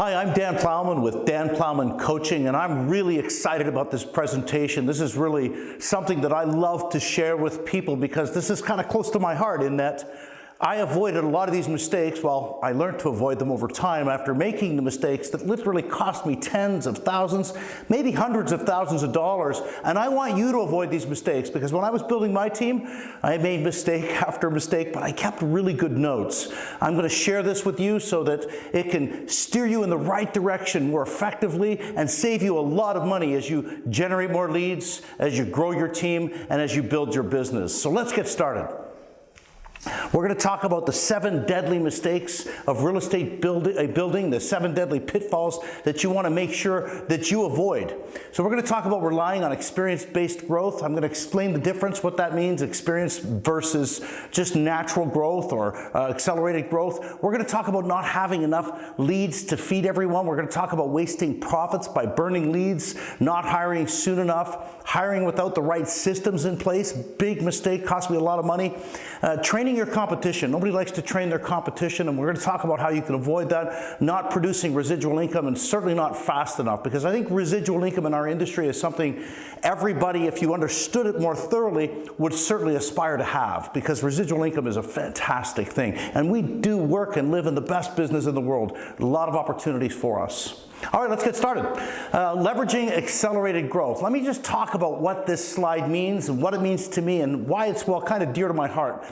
Hi, I'm Dan Plowman with Dan Plowman Coaching, and I'm really excited about this presentation. This is really something that I love to share with people because this is kind of close to my heart in that I avoided a lot of these mistakes. Well, I learned to avoid them over time after making the mistakes that literally cost me tens of thousands, maybe hundreds of thousands of dollars. And I want you to avoid these mistakes because when I was building my team, I made mistake after mistake, but I kept really good notes. I'm going to share this with you so that it can steer you in the right direction more effectively and save you a lot of money as you generate more leads, as you grow your team, and as you build your business. So let's get started. We're going to talk about the 7 deadly mistakes of real estate building, the 7 deadly pitfalls that you want to make sure that you avoid. So we're going to talk about relying on experience-based growth. I'm going to explain the difference, what that means, experience versus just natural growth or accelerated growth. We're going to talk about not having enough leads to feed everyone. We're going to talk about wasting profits by burning leads, not hiring soon enough, hiring without the right systems in place. Big mistake, cost me a lot of money. Training your competition. Nobody likes to train their competition, and we're going to talk about how you can avoid that. Not producing residual income, and certainly not fast enough, because I think residual income in our industry is something everybody, if you understood it more thoroughly, would certainly aspire to have, because residual income is a fantastic thing. And we do work and live in the best business in the world. A lot of opportunities for us. All right, let's get started. Leveraging accelerated growth. Let me just talk about what this slide means and what it means to me and why it's, well, kind of dear to my heart.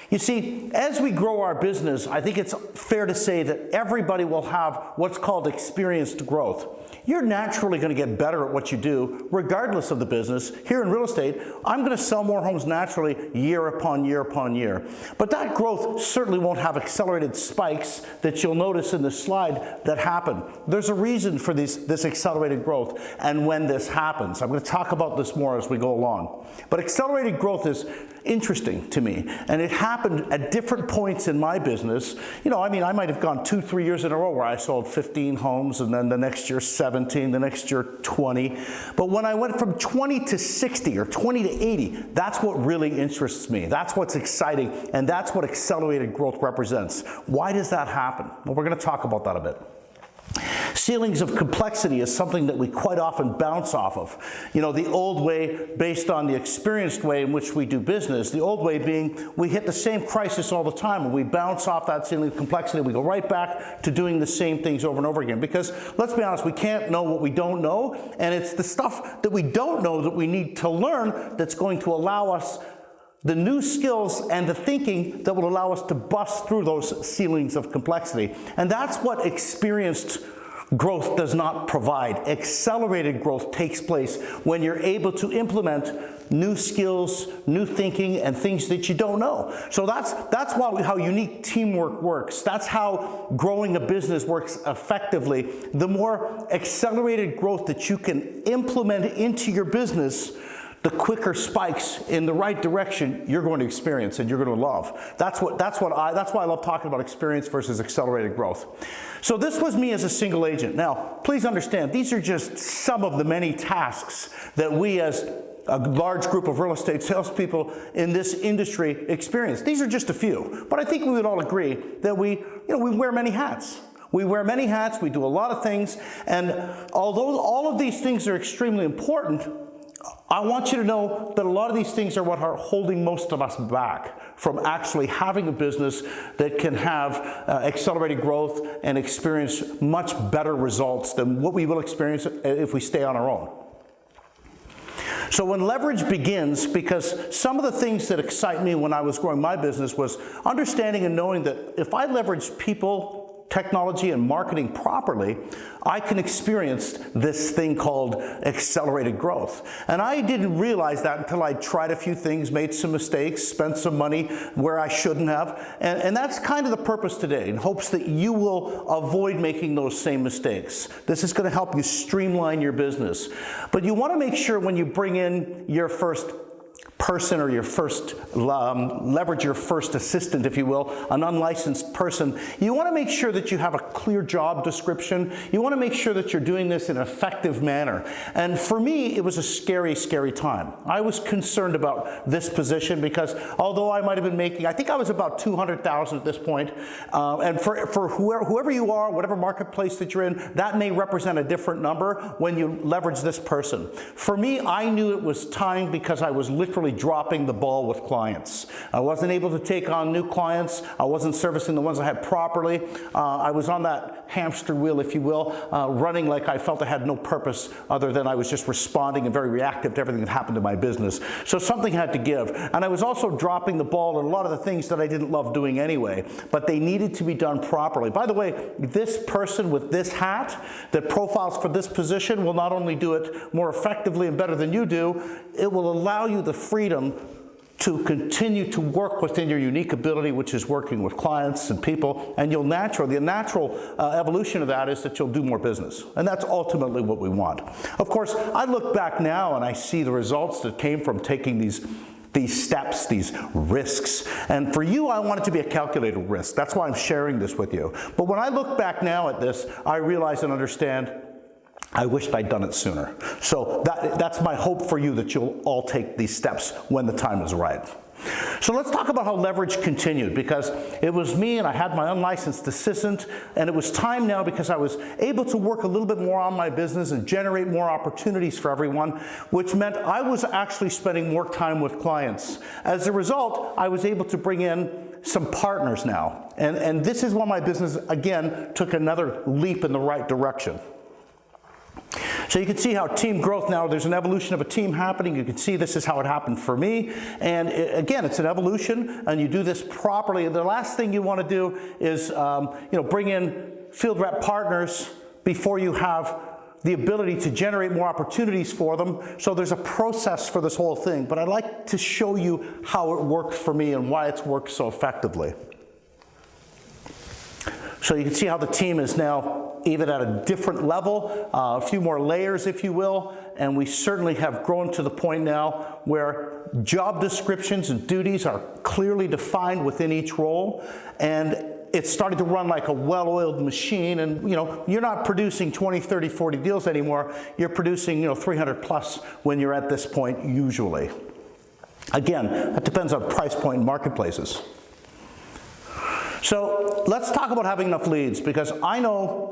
You see, as we grow our business, I think it's fair to say that everybody will have what's called experienced growth. You're naturally going to get better at what you do, regardless of the business. Here in real estate, I'm going to sell more homes naturally year upon year upon year. But that growth certainly won't have accelerated spikes that you'll notice in this slide that happen. There's a reason for this accelerated growth and when this happens. I'm going to talk about this more as we go along. But accelerated growth is interesting to me, and it happened at different points in my business. You know, I mean, I might have gone 2-3 years in a row where I sold 15 homes, and then the next year 17, the next year 20. But when I went from 20 to 60 or 20 to 80, that's what really interests me. That's what's exciting, and that's what accelerated growth represents. Why does that happen? Well, we're going to talk about that a bit. Ceilings of complexity is something that we quite often bounce off of. You know, the old way based on the experienced way in which we do business, the old way being we hit the same crisis all the time and we bounce off that ceiling of complexity. We go right back to doing the same things over and over again because, let's be honest, we can't know what we don't know, and it's the stuff that we don't know that we need to learn that's going to allow us the new skills and the thinking that will allow us to bust through those ceilings of complexity. And that's what experienced growth does not provide. Accelerated growth takes place when you're able to implement new skills, new thinking, and things that you don't know. So that's how unique teamwork works. That's how growing a business works effectively. The more accelerated growth that you can implement into your business, the quicker spikes in the right direction you're going to experience and you're going to love. That's why I love talking about experience versus accelerated growth. So this was me as a single agent. Now, please understand, these are just some of the many tasks that we as a large group of real estate salespeople in this industry experience. These are just a few, but I think we would all agree that we wear many hats. We wear many hats, we do a lot of things, and although all of these things are extremely important, I want you to know that a lot of these things are what are holding most of us back from actually having a business that can have accelerated growth and experience much better results than what we will experience if we stay on our own. So when leverage begins, because some of the things that excite me when I was growing my business was understanding and knowing that if I leverage people, technology, and marketing properly, I can experience this thing called accelerated growth. And I didn't realize that until I tried a few things, made some mistakes, spent some money where I shouldn't have. And that's kind of the purpose today, in hopes that you will avoid making those same mistakes. This is going to help you streamline your business. But you want to make sure when you bring in your first person or your first, leverage your first assistant, if you will, an unlicensed person, you want to make sure that you have a clear job description. You want to make sure that you're doing this in an effective manner. And for me, it was a scary, scary time. I was concerned about this position because although I might have been making, I think I was about $200,000 at this point, and for whoever you are, whatever marketplace that you're in, that may represent a different number when you leverage this person. For me, I knew it was time because I was literally dropping the ball with clients. I wasn't able to take on new clients. I wasn't servicing the ones I had properly. I was on that hamster wheel, if you will, running like I felt I had no purpose other than I was just responding and very reactive to everything that happened in my business. So something had to give. And I was also dropping the ball on a lot of the things that I didn't love doing anyway, but they needed to be done properly. By the way, this person with this hat that profiles for this position will not only do it more effectively and better than you do, it will allow you the freedom to continue to work within your unique ability, which is working with clients and people, and the natural evolution of that is that you'll do more business. And that's ultimately what we want. Of course, I look back now and I see the results that came from taking these steps, these risks. And for you, I want it to be a calculated risk. That's why I'm sharing this with you. But when I look back now at this, I realize and understand I wished I'd done it sooner. So that's my hope for you, that you'll all take these steps when the time is right. So let's talk about how leverage continued, because it was me and I had my unlicensed assistant, and it was time now because I was able to work a little bit more on my business and generate more opportunities for everyone, which meant I was actually spending more time with clients. As a result, I was able to bring in some partners now. And this is when my business, again, took another leap in the right direction. So you can see how team growth now, there's an evolution of a team happening. You can see this is how it happened for me. And again, it's an evolution, and you do this properly. The last thing you want to do is bring in field rep partners before you have the ability to generate more opportunities for them. So there's a process for this whole thing. But I'd like to show you how it worked for me and why it's worked so effectively. So you can see how the team is now even at a different level, a few more layers, if you will, and we certainly have grown to the point now where job descriptions and duties are clearly defined within each role, and it's starting to run like a well-oiled machine. And you're not producing 20, 30, 40 deals anymore. You're producing 300 plus when you're at this point usually. Again, that depends on price point and marketplaces. So let's talk about having enough leads, because I know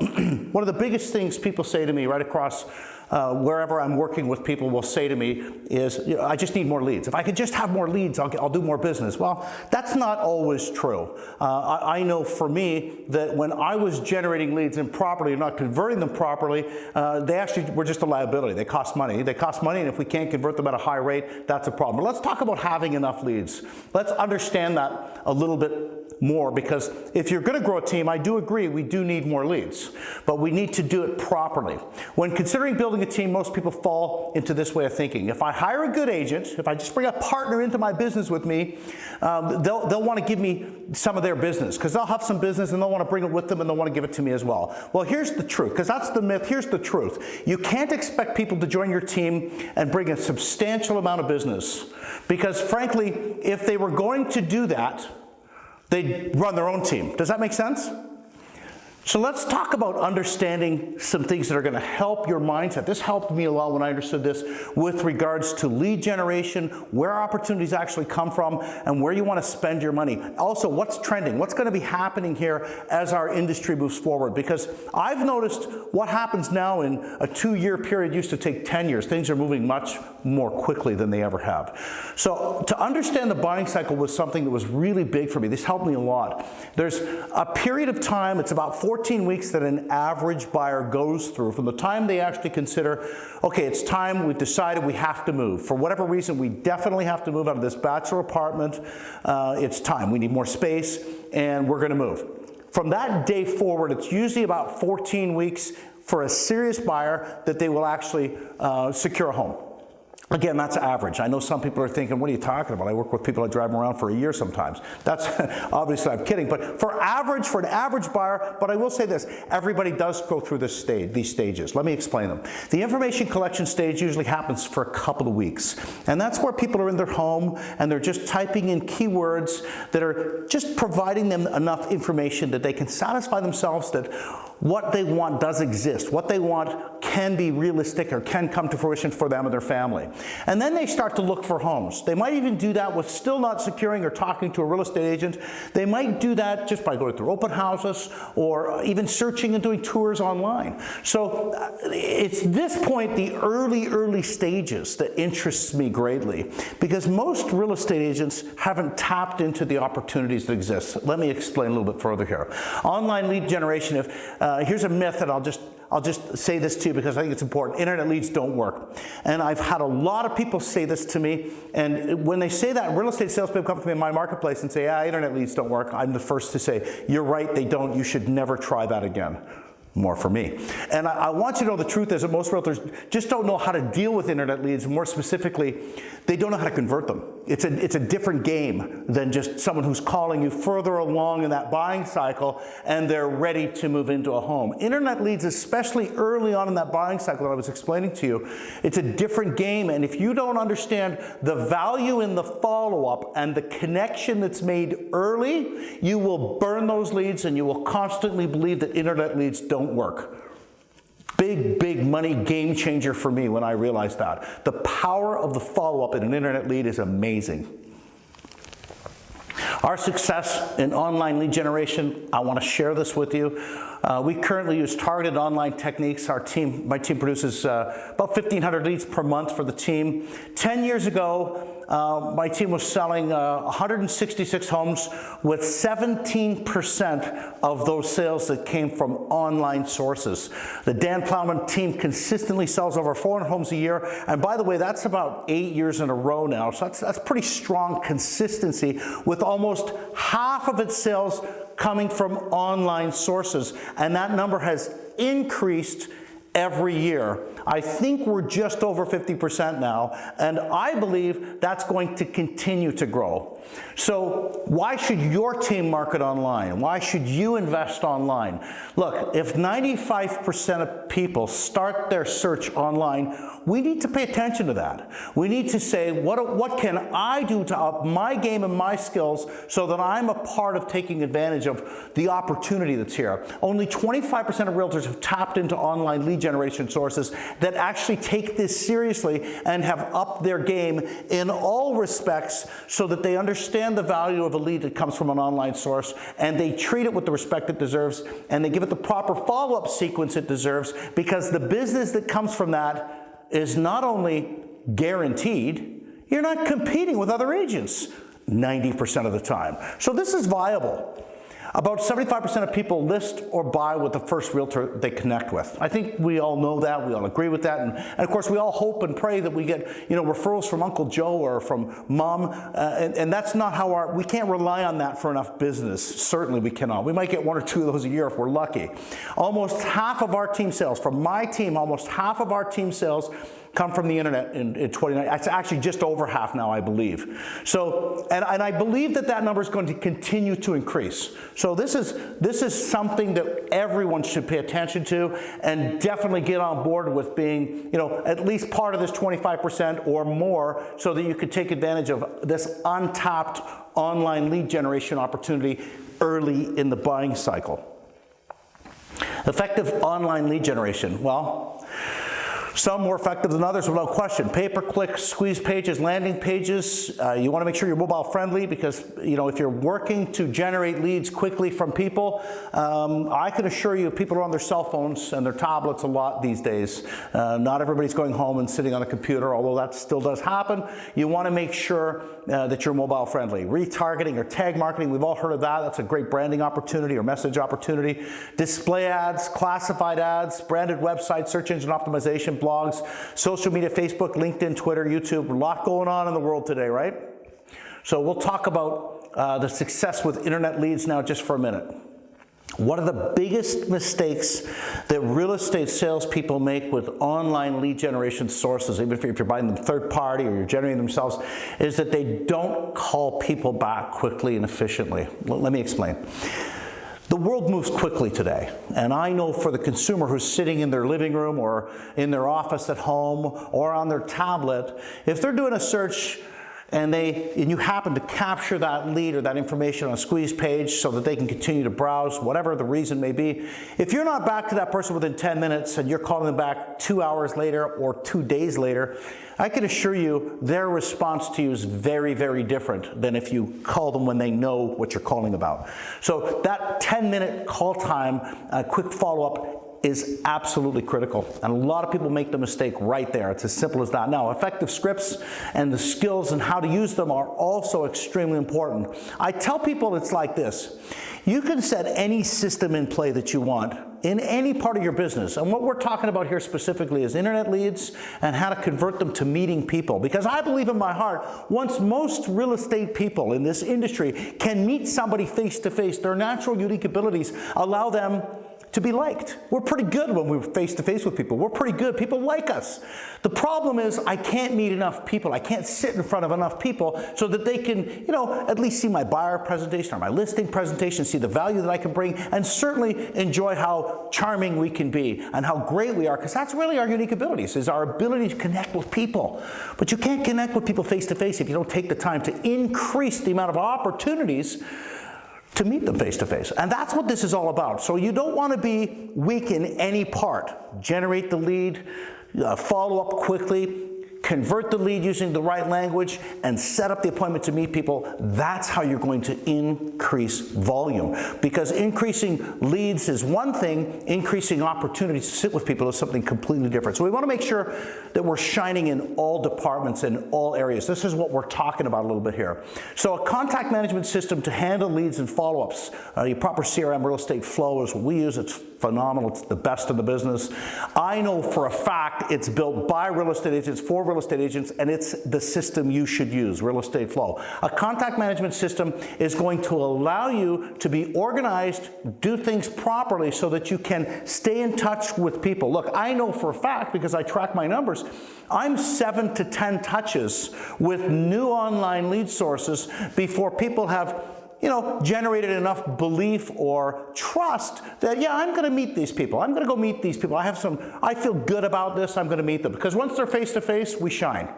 one of the biggest things people say to me right across wherever I'm working with, people will say to me is, I just need more leads. If I could just have more leads, I'll do more business. Well, that's not always true. I know for me that when I was generating leads improperly and not converting them properly, they actually were just a liability. They cost money. They cost money, and if we can't convert them at a high rate, that's a problem. But let's talk about having enough leads. Let's understand that a little bit more, because if you're going to grow a team, I do agree we do need more leads, but we need to do it properly. When considering building a team, most people fall into this way of thinking. If I hire a good agent, if I just bring a partner into my business with me, they'll want to give me some of their business, because they'll have some business and they'll want to bring it with them and they'll want to give it to me as well. Well, here's the truth, because that's the myth. Here's the truth. You can't expect people to join your team and bring a substantial amount of business, because frankly, if they were going to do that, they'd run their own team. Does that make sense? So let's talk about understanding some things that are going to help your mindset. This helped me a lot when I understood this with regards to lead generation, where opportunities actually come from, and where you want to spend your money. Also, what's trending? What's going to be happening here as our industry moves forward? Because I've noticed what happens now in a 2-year period used to take 10 years. Things are moving much more quickly than they ever have. So to understand the buying cycle was something that was really big for me. This helped me a lot. There's a period of time, it's about 14 weeks that an average buyer goes through from the time they actually consider, okay, it's time, we've decided we have to move. For whatever reason, we definitely have to move out of this bachelor apartment. It's time, we need more space, and we're going to move. From that day forward, it's usually about 14 weeks for a serious buyer that they will actually secure a home. Again, that's average. I know some people are thinking, what are you talking about? I work with people that drive them around for a year sometimes. That's obviously, I'm kidding, but for an average buyer, but I will say this, everybody does go through these stages. Let me explain them. The information collection stage usually happens for a couple of weeks, and that's where people are in their home and they're just typing in keywords that are just providing them enough information that they can satisfy themselves that what they want does exist. What they want can be realistic or can come to fruition for them and their family. And then they start to look for homes. They might even do that with still not securing or talking to a real estate agent. They might do that just by going through open houses or even searching and doing tours online. So it's this point, the early stages, that interests me greatly, because most real estate agents haven't tapped into the opportunities that exist. Let me explain a little bit further here. Online lead generation, here's a myth that I'll just say this to you because I think it's important. Internet leads don't work. And I've had a lot of people say this to me, and when they say that, real estate salespeople come to me in my marketplace and say, yeah, internet leads don't work. I'm the first to say, you're right, they don't. You should never try that again. More for me. And I want you to know the truth is that most realtors just don't know how to deal with internet leads. More specifically, they don't know how to convert them. It's a different game than just someone who's calling you further along in that buying cycle and they're ready to move into a home. Internet leads, especially early on in that buying cycle that I was explaining to you, it's a different game. And if you don't understand the value in the follow-up and the connection that's made early, you will burn those leads and you will constantly believe that internet leads don't work. Big money game changer for me when I realized that. The power of the follow-up in an internet lead is amazing. Our success in online lead generation, I want to share this with you. We currently use targeted online techniques. My team produces about 1,500 leads per month for the team. 10 years ago, my team was selling 166 homes with 17% of those sales that came from online sources. The Dan Plowman team consistently sells over 400 homes a year. And by the way, that's about 8 years in a row now. So that's pretty strong consistency, with almost half of its sales coming from online sources. And that number has increased every year. I think we're just over 50% now, and I believe that's going to continue to grow. So why should your team market online? Why should you invest online? Look, if 95% of people start their search online, we need to pay attention to that. We need to say, what can I do to up my game and my skills so that I'm a part of taking advantage of the opportunity that's here? Only 25% of realtors have tapped into online lead generation sources that actually take this seriously and have upped their game in all respects so that they understand the value of a lead that comes from an online source, and they treat it with the respect it deserves, and they give it the proper follow-up sequence it deserves, because the business that comes from that is not only guaranteed, you're not competing with other agents 90% of the time. So this is viable. About 75% of people list or buy with the first realtor they connect with. I think we all know that, we all agree with that, and of course we all hope and pray that we get referrals from Uncle Joe or from Mom, and that's not how we can't rely on that for enough business. Certainly we cannot. We might get 1 or 2 of those a year if we're lucky. Almost half of our team sales, from my team, almost half of our team sales come from the internet in 2019. It's actually just over half now, I believe. So, and I believe that number is going to continue to increase. So this is something that everyone should pay attention to, and definitely get on board with being, at least part of this 25% or more, so that you could take advantage of this untapped online lead generation opportunity early in the buying cycle. Effective online lead generation. Well, some more effective than others, without question. Pay-per-click, squeeze pages, landing pages. You want to make sure you're mobile friendly, because if you're working to generate leads quickly from people, I can assure you people are on their cell phones and their tablets a lot these days. Not everybody's going home and sitting on a computer, although that still does happen. You want to make sure that you're mobile friendly. Retargeting or tag marketing, we've all heard of that. That's a great branding opportunity or message opportunity. Display ads, classified ads, branded websites, search engine optimization, blogs, social media, Facebook, LinkedIn, Twitter, YouTube. A lot going on in the world today, right? So we'll talk about the success with internet leads now just for a minute. One of the biggest mistakes that real estate salespeople make with online lead generation sources, even if you're buying them third party or you're generating themselves, is that they don't call people back quickly and efficiently. Let me explain. The world moves quickly today, and I know for the consumer who's sitting in their living room or in their office at home or on their tablet, if they're doing a search and you happen to capture that lead or that information on a squeeze page so that they can continue to browse, whatever the reason may be, if you're not back to that person within 10 minutes and you're calling them back 2 hours later or 2 days later, I can assure you their response to you is very, very different than if you call them when they know what you're calling about. So that 10-minute call time, quick follow-up, is absolutely critical. And a lot of people make the mistake right there. It's as simple as that. Now, effective scripts and the skills and how to use them are also extremely important. I tell people it's like this. You can set any system in play that you want in any part of your business. And what we're talking about here specifically is internet leads and how to convert them to meeting people. Because I believe in my heart, once most real estate people in this industry can meet somebody face to face, their natural unique abilities allow them to be liked. We're pretty good when we're face to face with people. We're pretty good. People like us. The problem is I can't meet enough people. I can't sit in front of enough people so that they can, at least see my buyer presentation or my listing presentation, see the value that I can bring, and certainly enjoy how charming we can be and how great we are, because that's really our unique abilities, is our ability to connect with people. But you can't connect with people face to face if you don't take the time to increase the amount of opportunities to meet them face to face. And that's what this is all about. So you don't want to be weak in any part. Generate the lead, follow up quickly, convert the lead using the right language, and set up the appointment to meet people. That's how you're going to increase volume. Because increasing leads is one thing, increasing opportunities to sit with people is something completely different. So we want to make sure that we're shining in all departments and all areas. This is what we're talking about a little bit here. So a contact management system to handle leads and follow-ups. Your proper CRM real estate flow is what we use. It's phenomenal. It's the best in the business. I know for a fact it's built by real estate agents for real estate agents, and it's the system you should use, Real Estate Flow. A contact management system is going to allow you to be organized, do things properly so that you can stay in touch with people. Look, I know for a fact, because I track my numbers, I'm 7 to 10 touches with new online lead sources before people have generated enough belief or trust that, yeah, I'm going to meet these people. I'm going to go meet these people. I feel good about this. I'm going to meet them. Because once they're face to face, we shine.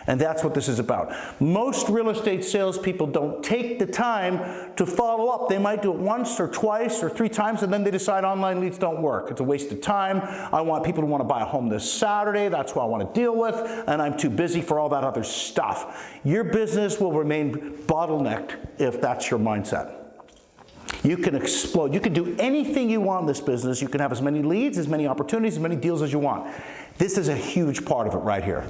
And that's what this is about. Most real estate salespeople don't take the time to follow up. They might do it once or twice or 3 times, and then they decide online leads don't work. It's a waste of time. I want people to want to buy a home this Saturday. That's who I want to deal with, and I'm too busy for all that other stuff. Your business will remain bottlenecked if that's your mindset. You can explode. You can do anything you want in this business. You can have as many leads, as many opportunities, as many deals as you want. This is a huge part of it right here.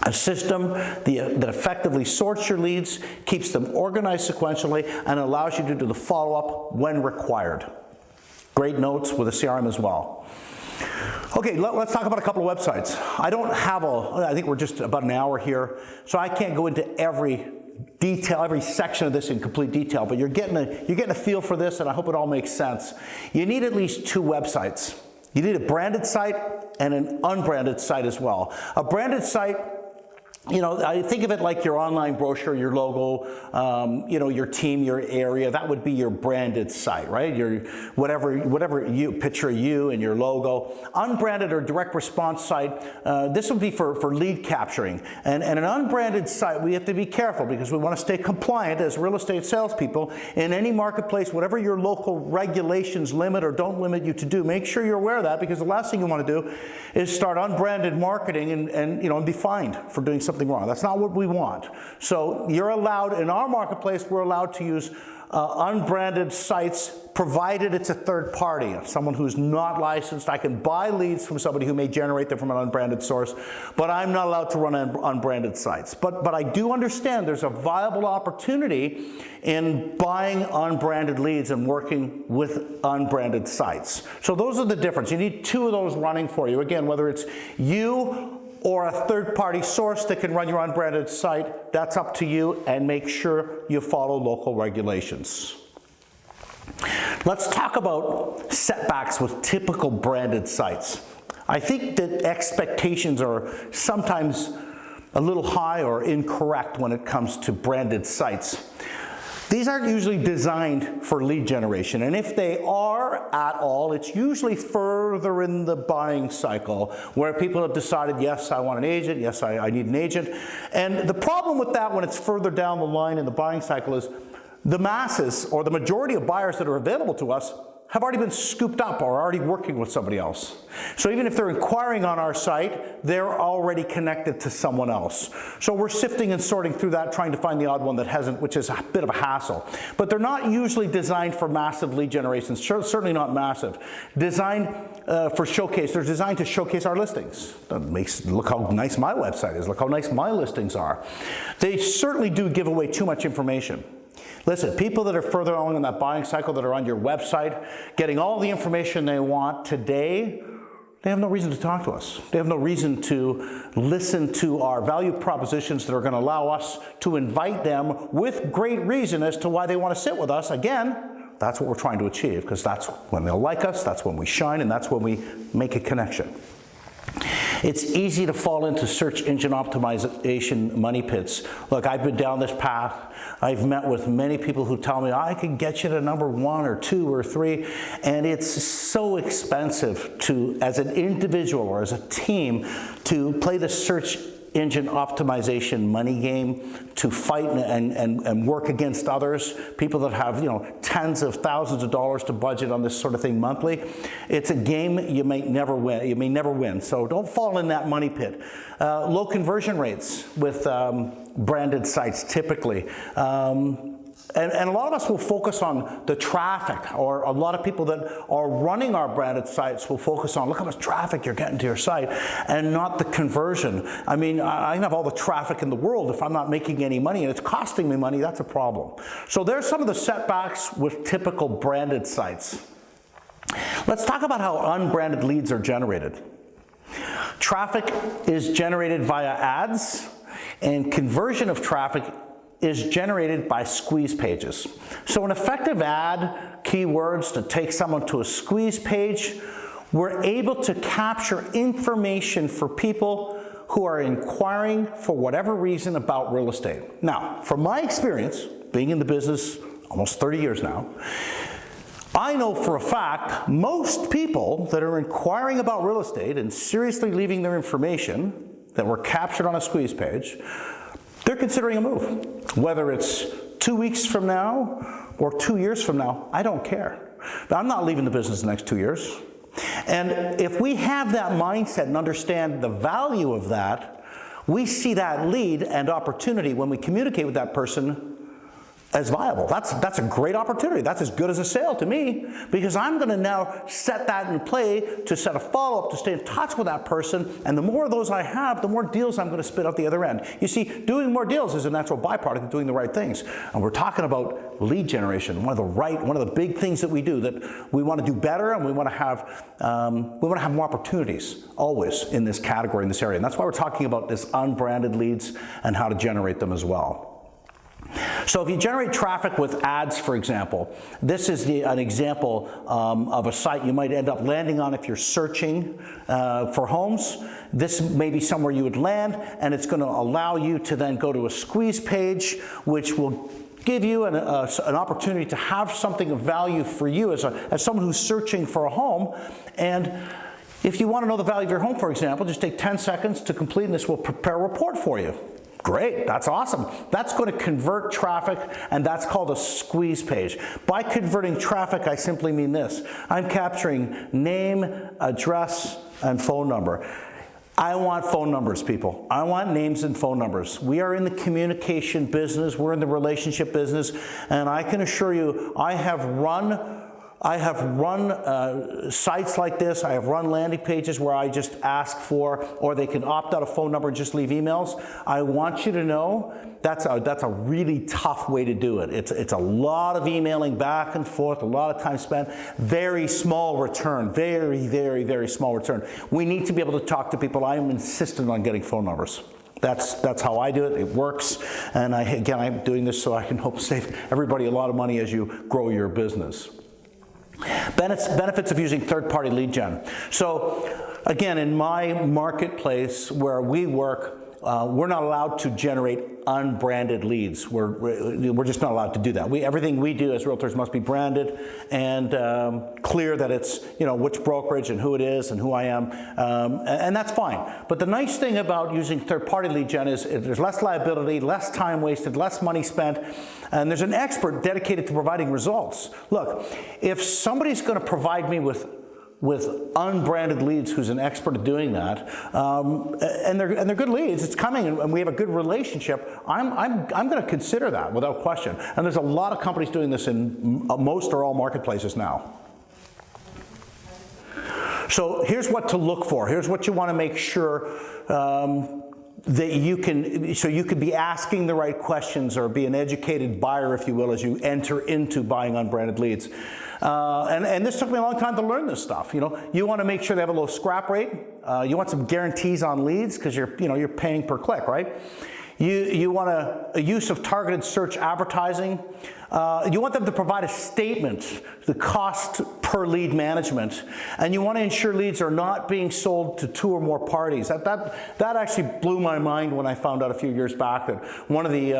A system that effectively sorts your leads, keeps them organized sequentially, and allows you to do the follow-up when required. Great notes with a CRM as well. Okay, let's talk about a couple of websites. I think we're just about an hour here, so I can't go into every detail, every section of this in complete detail, but you're getting a feel for this, and I hope it all makes sense. You need at least 2 websites. You need a branded site and an unbranded site as well. A branded site, I think of it like your online brochure, your logo, your team, your area. That would be your branded site, right? Your whatever you picture you and your logo. Unbranded or direct response site. This would be for lead capturing. And an unbranded site, we have to be careful because we want to stay compliant as real estate salespeople in any marketplace. Whatever your local regulations limit or don't limit you to do, make sure you're aware of that, because the last thing you want to do is start unbranded marketing and be fined for doing something wrong. That's not what we want. So you're allowed, in our marketplace, we're allowed to use unbranded sites, provided it's a third party, someone who's not licensed. I can buy leads from somebody who may generate them from an unbranded source, but I'm not allowed to run unbranded sites. But I do understand there's a viable opportunity in buying unbranded leads and working with unbranded sites. So those are the difference. You need 2 of those running for you. Again, whether it's you or a third-party source that can run your unbranded site, that's up to you, and make sure you follow local regulations. Let's talk about setbacks with typical branded sites. I think that expectations are sometimes a little high or incorrect when it comes to branded sites. These aren't usually designed for lead generation, and if they are at all, it's usually further in the buying cycle where people have decided, yes, I want an agent, yes, I need an agent. And the problem with that when it's further down the line in the buying cycle is the masses or the majority of buyers that are available to us have already been scooped up or are already working with somebody else. So even if they're inquiring on our site, they're already connected to someone else. So we're sifting and sorting through that, trying to find the odd one that hasn't, which is a bit of a hassle. But they're not usually designed for massive lead generation, certainly not massive. Designed for showcase, they're designed to showcase our listings. Look how nice my website is, look how nice my listings are. They certainly do give away too much information. Listen, people that are further along in that buying cycle that are on your website, getting all the information they want today, they have no reason to talk to us. They have no reason to listen to our value propositions that are going to allow us to invite them with great reason as to why they want to sit with us. Again, that's what we're trying to achieve, because that's when they'll like us, that's when we shine, and that's when we make a connection. It's easy to fall into search engine optimization money pits. Look, I've been down this path. I've met with many people who tell me, I can get you to number 1 or 2 or 3, and it's so expensive to, as an individual or as a team, to play the search engine optimization money game, to fight and work against others, people that have tens of thousands of dollars to budget on this sort of thing monthly. It's a game you may never win. You may never win. So don't fall in that money pit. Low conversion rates with branded sites typically. And a lot of us will focus on the traffic, or a lot of people that are running our branded sites will focus on, look how much traffic you're getting to your site, and not the conversion. I mean, I can have all the traffic in the world. If I'm not making any money and it's costing me money, that's a problem. So there's some of the setbacks with typical branded sites. Let's talk about how unbranded leads are generated. Traffic is generated via ads, and conversion of traffic is generated by squeeze pages. So an effective ad, keywords to take someone to a squeeze page, we're able to capture information for people who are inquiring for whatever reason about real estate. Now, from my experience, being in the business almost 30 years now, I know for a fact most people that are inquiring about real estate and seriously leaving their information that were captured on a squeeze page, they're considering a move. Whether it's 2 weeks from now or 2 years from now, I don't care. But I'm not leaving the business the next 2 years. And if we have that mindset and understand the value of that, we see that lead and opportunity when we communicate with that person as viable. That's a great opportunity. That's as good as a sale to me, because I'm going to now set that in play to set a follow-up, to stay in touch with that person, and the more of those I have, the more deals I'm going to spit out the other end. You see, doing more deals is a natural byproduct of doing the right things. And we're talking about lead generation, one of the big things that we do, that we want to do better, and we want to have more opportunities always in this category, in this area. And that's why we're talking about this unbranded leads and how to generate them as well. So if you generate traffic with ads, for example, this is an example of a site you might end up landing on if you're searching for homes. This may be somewhere you would land, and it's going to allow you to then go to a squeeze page, which will give you an opportunity to have something of value for you as someone who's searching for a home. And if you want to know the value of your home, for example, just take 10 seconds to complete, and this will prepare a report for you. Great, that's awesome. That's going to convert traffic, and that's called a squeeze page. By converting traffic, I simply mean this. I'm capturing name, address, and phone number. I want phone numbers, people. I want names and phone numbers. We are in the communication business. We're in the relationship business, and I can assure you, I have run sites like this. I have run landing pages where I just ask for, or they can opt out a phone number and just leave emails. I want you to know that's a really tough way to do it. It's a lot of emailing back and forth, a lot of time spent, very small return, very, very, very small return. We need to be able to talk to people. I am insistent on getting phone numbers. That's how I do it. It works. And again, I'm doing this so I can help save everybody a lot of money as you grow your business. Benefits of using third-party lead gen. So again, in my marketplace where we work, we're not allowed to generate unbranded leads. We're just not allowed to do that. Everything we do as realtors must be branded and clear that it's, which brokerage and who it is and who I am, and that's fine. But the nice thing about using third-party lead gen is there's less liability, less time wasted, less money spent, and there's an expert dedicated to providing results. Look, if somebody's going to provide me with unbranded leads who's an expert at doing that, and they're good leads, it's coming, and we have a good relationship, I'm going to consider that without question. And there's a lot of companies doing this in most or all marketplaces now. So here's what to look for. Here's what you want to make sure that you can be asking the right questions or be an educated buyer, if you will, as you enter into buying unbranded leads. And this took me a long time to learn this stuff. You want to make sure they have a low scrap rate. You want some guarantees on leads because you're paying per click, right? You want a use of targeted search advertising. You want them to provide a statement, the cost per lead management, and you want to ensure leads are not being sold to 2 or more parties. That actually blew my mind when I found out a few years back that one of the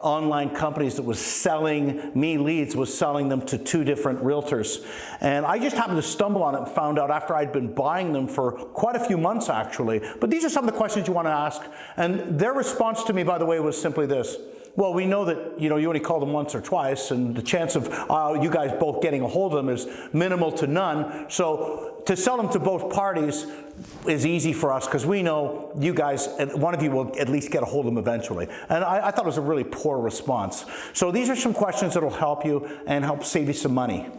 online companies that was selling me leads was selling them to 2 different realtors. And I just happened to stumble on it and found out after I'd been buying them for quite a few months actually. But these are some of the questions you want to ask. And their response to me, by the way, was simply this. Well, we know that you only call them once or twice, and the chance of you guys both getting a hold of them is minimal to none. So to sell them to both parties is easy for us because we know you guys, one of you will at least get a hold of them eventually. And I thought it was a really poor response. So these are some questions that will help you and help save you some money.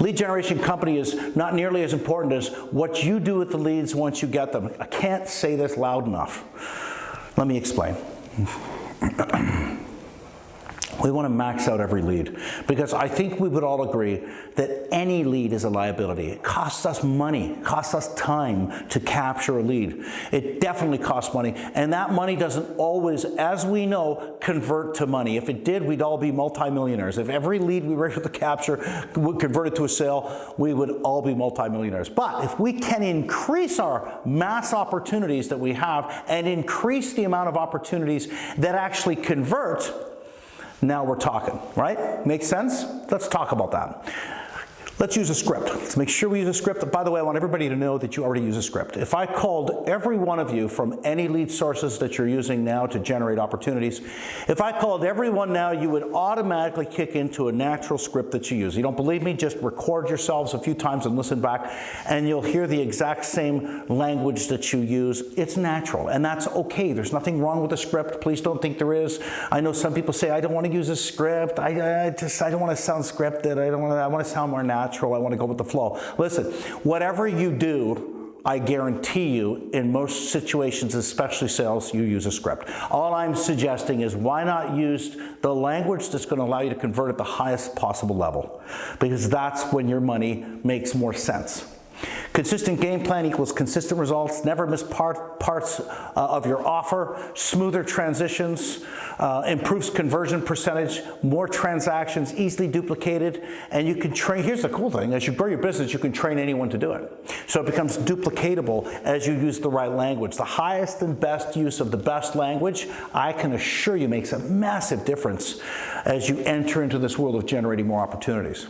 Lead generation company is not nearly as important as what you do with the leads once you get them. I can't say this loud enough. Let me explain. We want to max out every lead because I think we would all agree that any lead is a liability. It costs us money, it costs us time to capture a lead. It definitely costs money, and that money doesn't always, as we know, convert to money. If it did, we'd all be multimillionaires. If every lead we were able to capture converted to a sale, we would all be multimillionaires. But if we can increase our mass opportunities that we have and increase the amount of opportunities that actually convert, now we're talking, right? Makes sense? Let's talk about that. Let's use a script. Let's make sure we use a script. By the way, I want everybody to know that you already use a script. If I called every one of you from any lead sources that you're using now to generate opportunities, if I called everyone now, you would automatically kick into a natural script that you use. You don't believe me? Just record yourselves a few times and listen back, and you'll hear the exact same language that you use. It's natural, and that's okay. There's nothing wrong with a script. Please don't think there is. I know some people say, I don't want to use a script. I don't want to sound scripted. I want to sound more natural. I want to go with the flow. Listen, whatever you do, I guarantee you, in most situations, especially sales, you use a script. All I'm suggesting is why not use the language that's going to allow you to convert at the highest possible level? Because that's when your money makes more sense. Consistent game plan equals consistent results. Never miss parts of your offer. Smoother transitions. Improves conversion percentage. More transactions. Easily duplicated. And you can train. Here's the cool thing. As you grow your business, you can train anyone to do it. So it becomes duplicatable as you use the right language. The highest and best use of the best language, I can assure you, makes a massive difference as you enter into this world of generating more opportunities.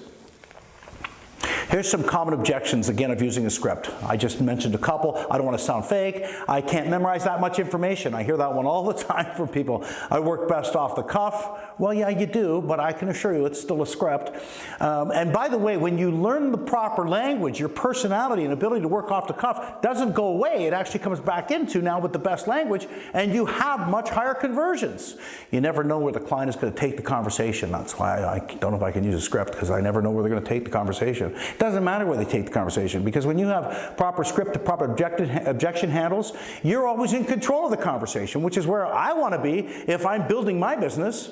Here's some common objections, again, of using a script. I just mentioned a couple. I don't want to sound fake. I can't memorize that much information. I hear that one all the time from people. I work best off the cuff. Well, yeah, you do, but I can assure you it's still a script. And by the way, when you learn the proper language, your personality and ability to work off the cuff doesn't go away. It actually comes back into now with the best language, and you have much higher conversions. You never know where the client is going to take the conversation. That's why I don't know if I can use a script, because I never know where they're going to take the conversation. It doesn't matter where they take the conversation, because when you have proper script, proper objection handles, you're always in control of the conversation, which is where I want to be if I'm building my business.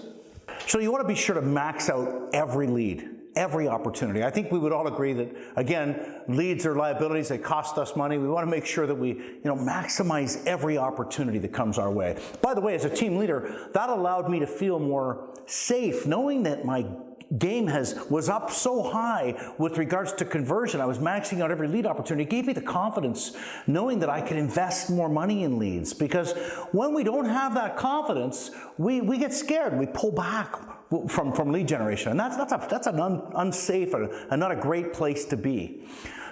So you want to be sure to max out every lead. every opportunity. I think we would all agree that, again, leads are liabilities, they cost us money. We want to make sure that we, maximize every opportunity that comes our way. By the way, as a team leader, that allowed me to feel more safe, knowing that my game was up so high with regards to conversion. I was maxing out every lead opportunity. It gave me the confidence knowing that I could invest more money in leads, because when we don't have that confidence, we get scared. We pull back from lead generation, and that's an unsafe and not a great place to be.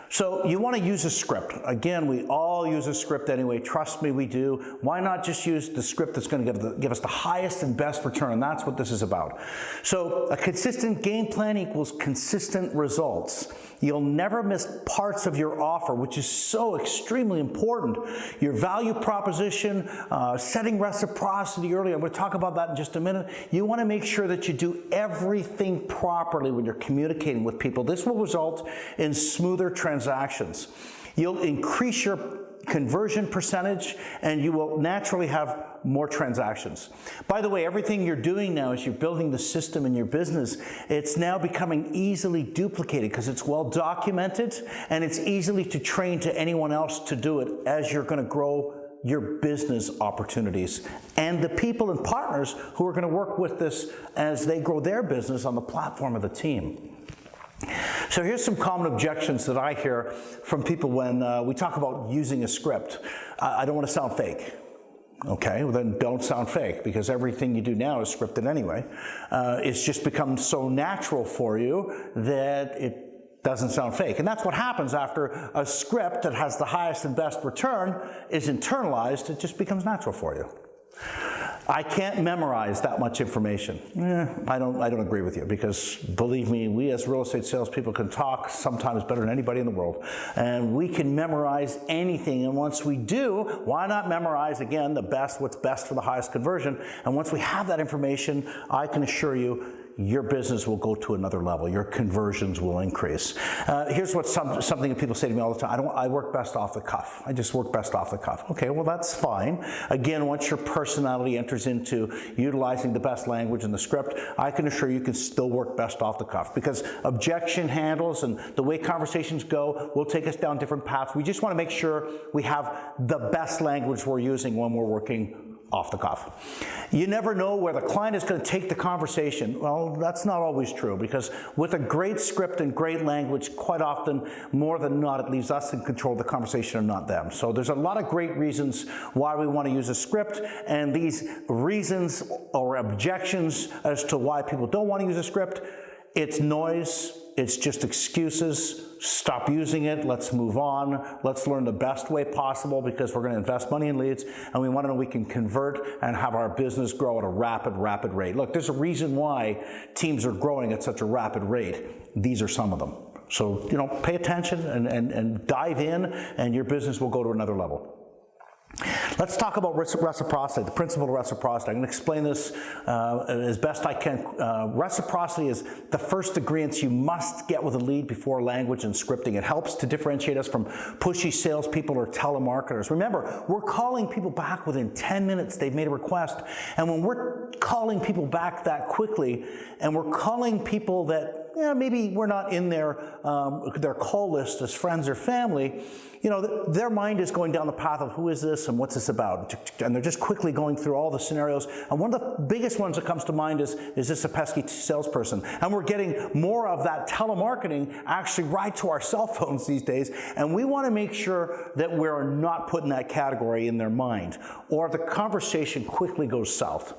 So you want to use a script. Again, we all use a script anyway. Trust me, we do. Why not just use the script that's going to give us the highest and best return? And that's what this is about. So a consistent game plan equals consistent results. You'll never miss parts of your offer, which is so extremely important. Your value proposition, setting reciprocity early. I'm going to talk about that in just a minute. You want to make sure that you do everything properly when you're communicating with people. This will result in smoother transactions. You'll increase your conversion percentage, and you will naturally have more transactions. By the way, everything you're doing now as you're building the system in your business, it's now becoming easily duplicated because it's well documented, and it's easily to train to anyone else to do it as you're going to grow your business opportunities and the people and partners who are going to work with this as they grow their business on the platform of the team. So here's some common objections that I hear from people when we talk about using a script. I don't want to sound fake. Okay, well then don't sound fake, because everything you do now is scripted anyway. It's just become so natural for you that it doesn't sound fake. And that's what happens after a script that has the highest and best return is internalized. It just becomes natural for you. I can't memorize that much information. I don't agree with you, because believe me, we as real estate salespeople can talk sometimes better than anybody in the world. And we can memorize anything. And once we do, why not memorize, again, what's best for the highest conversion? And once we have that information, I can assure you, your business will go to another level. Your conversions will increase. Here's something that people say to me all the time. I work best off the cuff. I just work best off the cuff. Okay, well, that's fine. Again, once your personality enters into utilizing the best language in the script, I can assure you can still work best off the cuff, because objection handles and the way conversations go will take us down different paths. We just want to make sure we have the best language we're using when we're working off the cuff. You never know where the client is going to take the conversation. Well, that's not always true, because with a great script and great language, quite often, more than not, it leaves us in control of the conversation and not them. So there's a lot of great reasons why we want to use a script, and these reasons or objections as to why people don't want to use a script, it's noise, it's just excuses. Stop using it. Let's move on. Let's learn the best way possible, because we're going to invest money in leads, and we want to know we can convert and have our business grow at a rapid rate. Look, there's a reason why teams are growing at such a rapid rate. These are some of them. So, pay attention and dive in, and your business will go to another level. Let's talk about reciprocity, the principle of reciprocity. I'm going to explain this as best I can. Reciprocity is the first agreement you must get with a lead before language and scripting. It helps to differentiate us from pushy salespeople or telemarketers. Remember, we're calling people back within 10 minutes they've made a request. And when we're calling people back that quickly, and we're calling people that maybe we're not in their call list as friends or family, their mind is going down the path of who is this and what's this about? And they're just quickly going through all the scenarios. And one of the biggest ones that comes to mind is this a pesky salesperson? And we're getting more of that telemarketing actually right to our cell phones these days. And we want to make sure that we're not putting that category in their mind, or the conversation quickly goes south.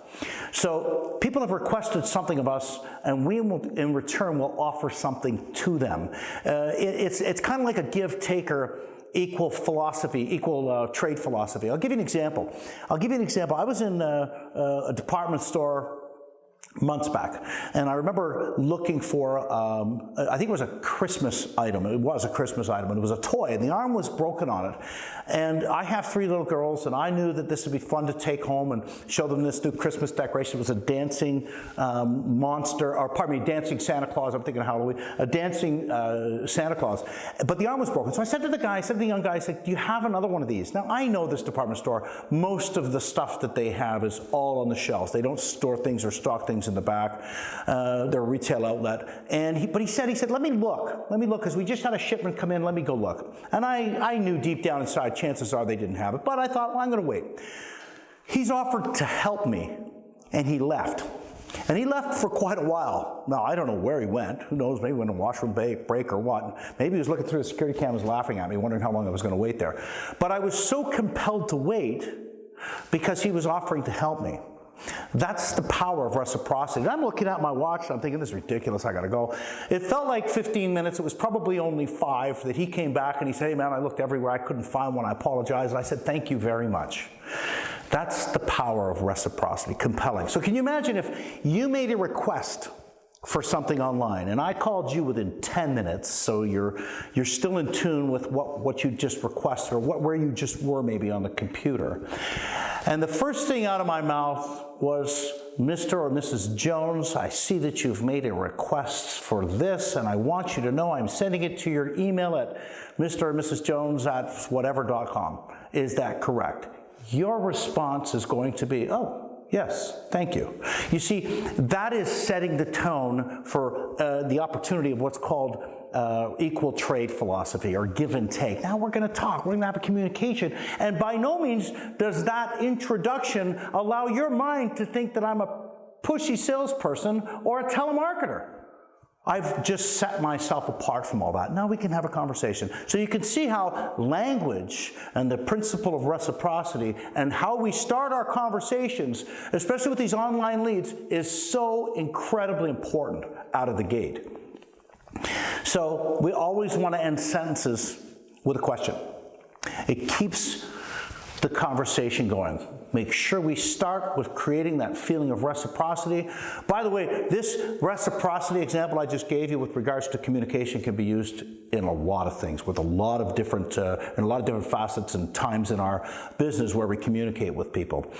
So people have requested something of us, and we will, in return, will offer something to them. It's kind of like a give-taker, equal trade philosophy. I'll give you an example. I was in a department store months back, and I remember looking for, I think it was a Christmas item. It was a Christmas item, and it was a toy, and the arm was broken on it. And I have 3 little girls, and I knew that this would be fun to take home and show them this new Christmas decoration. It was a dancing dancing Santa Claus. I'm thinking Halloween. A dancing Santa Claus. But the arm was broken. So I said to the young guy, do you have another one of these? Now, I know this department store, most of the stuff that they have is all on the shelves. They don't store things or stock things in the back. They're a retail outlet. But he said, let me look, because we just had a shipment come in, let me go look. And I knew deep down inside, chances are they didn't have it, but I thought, well, I'm going to wait. He's offered to help me, and he left. And he left for quite a while. Now, I don't know where he went. Who knows? Maybe he went to washroom break or what. Maybe he was looking through the security cameras laughing at me, wondering how long I was going to wait there. But I was so compelled to wait because he was offering to help me. That's the power of reciprocity. And I'm looking at my watch, and I'm thinking, this is ridiculous, I gotta go. It felt like 15 minutes, it was probably only 5 that he came back and he said, hey man, I looked everywhere, I couldn't find one, I apologize. And I said, thank you very much. That's the power of reciprocity, compelling. So can you imagine if you made a request for something online and I called you within 10 minutes, so you're still in tune with what you just requested or where you just were maybe on the computer. And the first thing out of my mouth was, Mr. or Mrs. Jones, I see that you've made a request for this, and I want you to know I'm sending it to your email at Mr. or Mrs. Jones at whatever.com. Is that correct? Your response is going to be, oh, yes, thank you. You see, that is setting the tone for the opportunity of what's called equal trade philosophy, or give and take. Now we're going to talk, we're going to have a communication, and by no means does that introduction allow your mind to think that I'm a pushy salesperson or a telemarketer. I've just set myself apart from all that. Now we can have a conversation. So you can see how language and the principle of reciprocity and how we start our conversations, especially with these online leads, is so incredibly important out of the gate. So we always want to end sentences with a question. It keeps the conversation going. Make sure we start with creating that feeling of reciprocity. By the way, this reciprocity example I just gave you with regards to communication can be used in a lot of things, with a lot of different facets and times in our business where we communicate with people.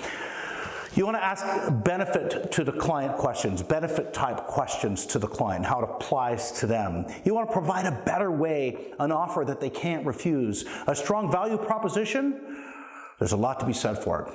You want to ask benefit to the client questions, benefit type questions to the client, how it applies to them. You want to provide a better way, an offer that they can't refuse. A strong value proposition, there's a lot to be said for it.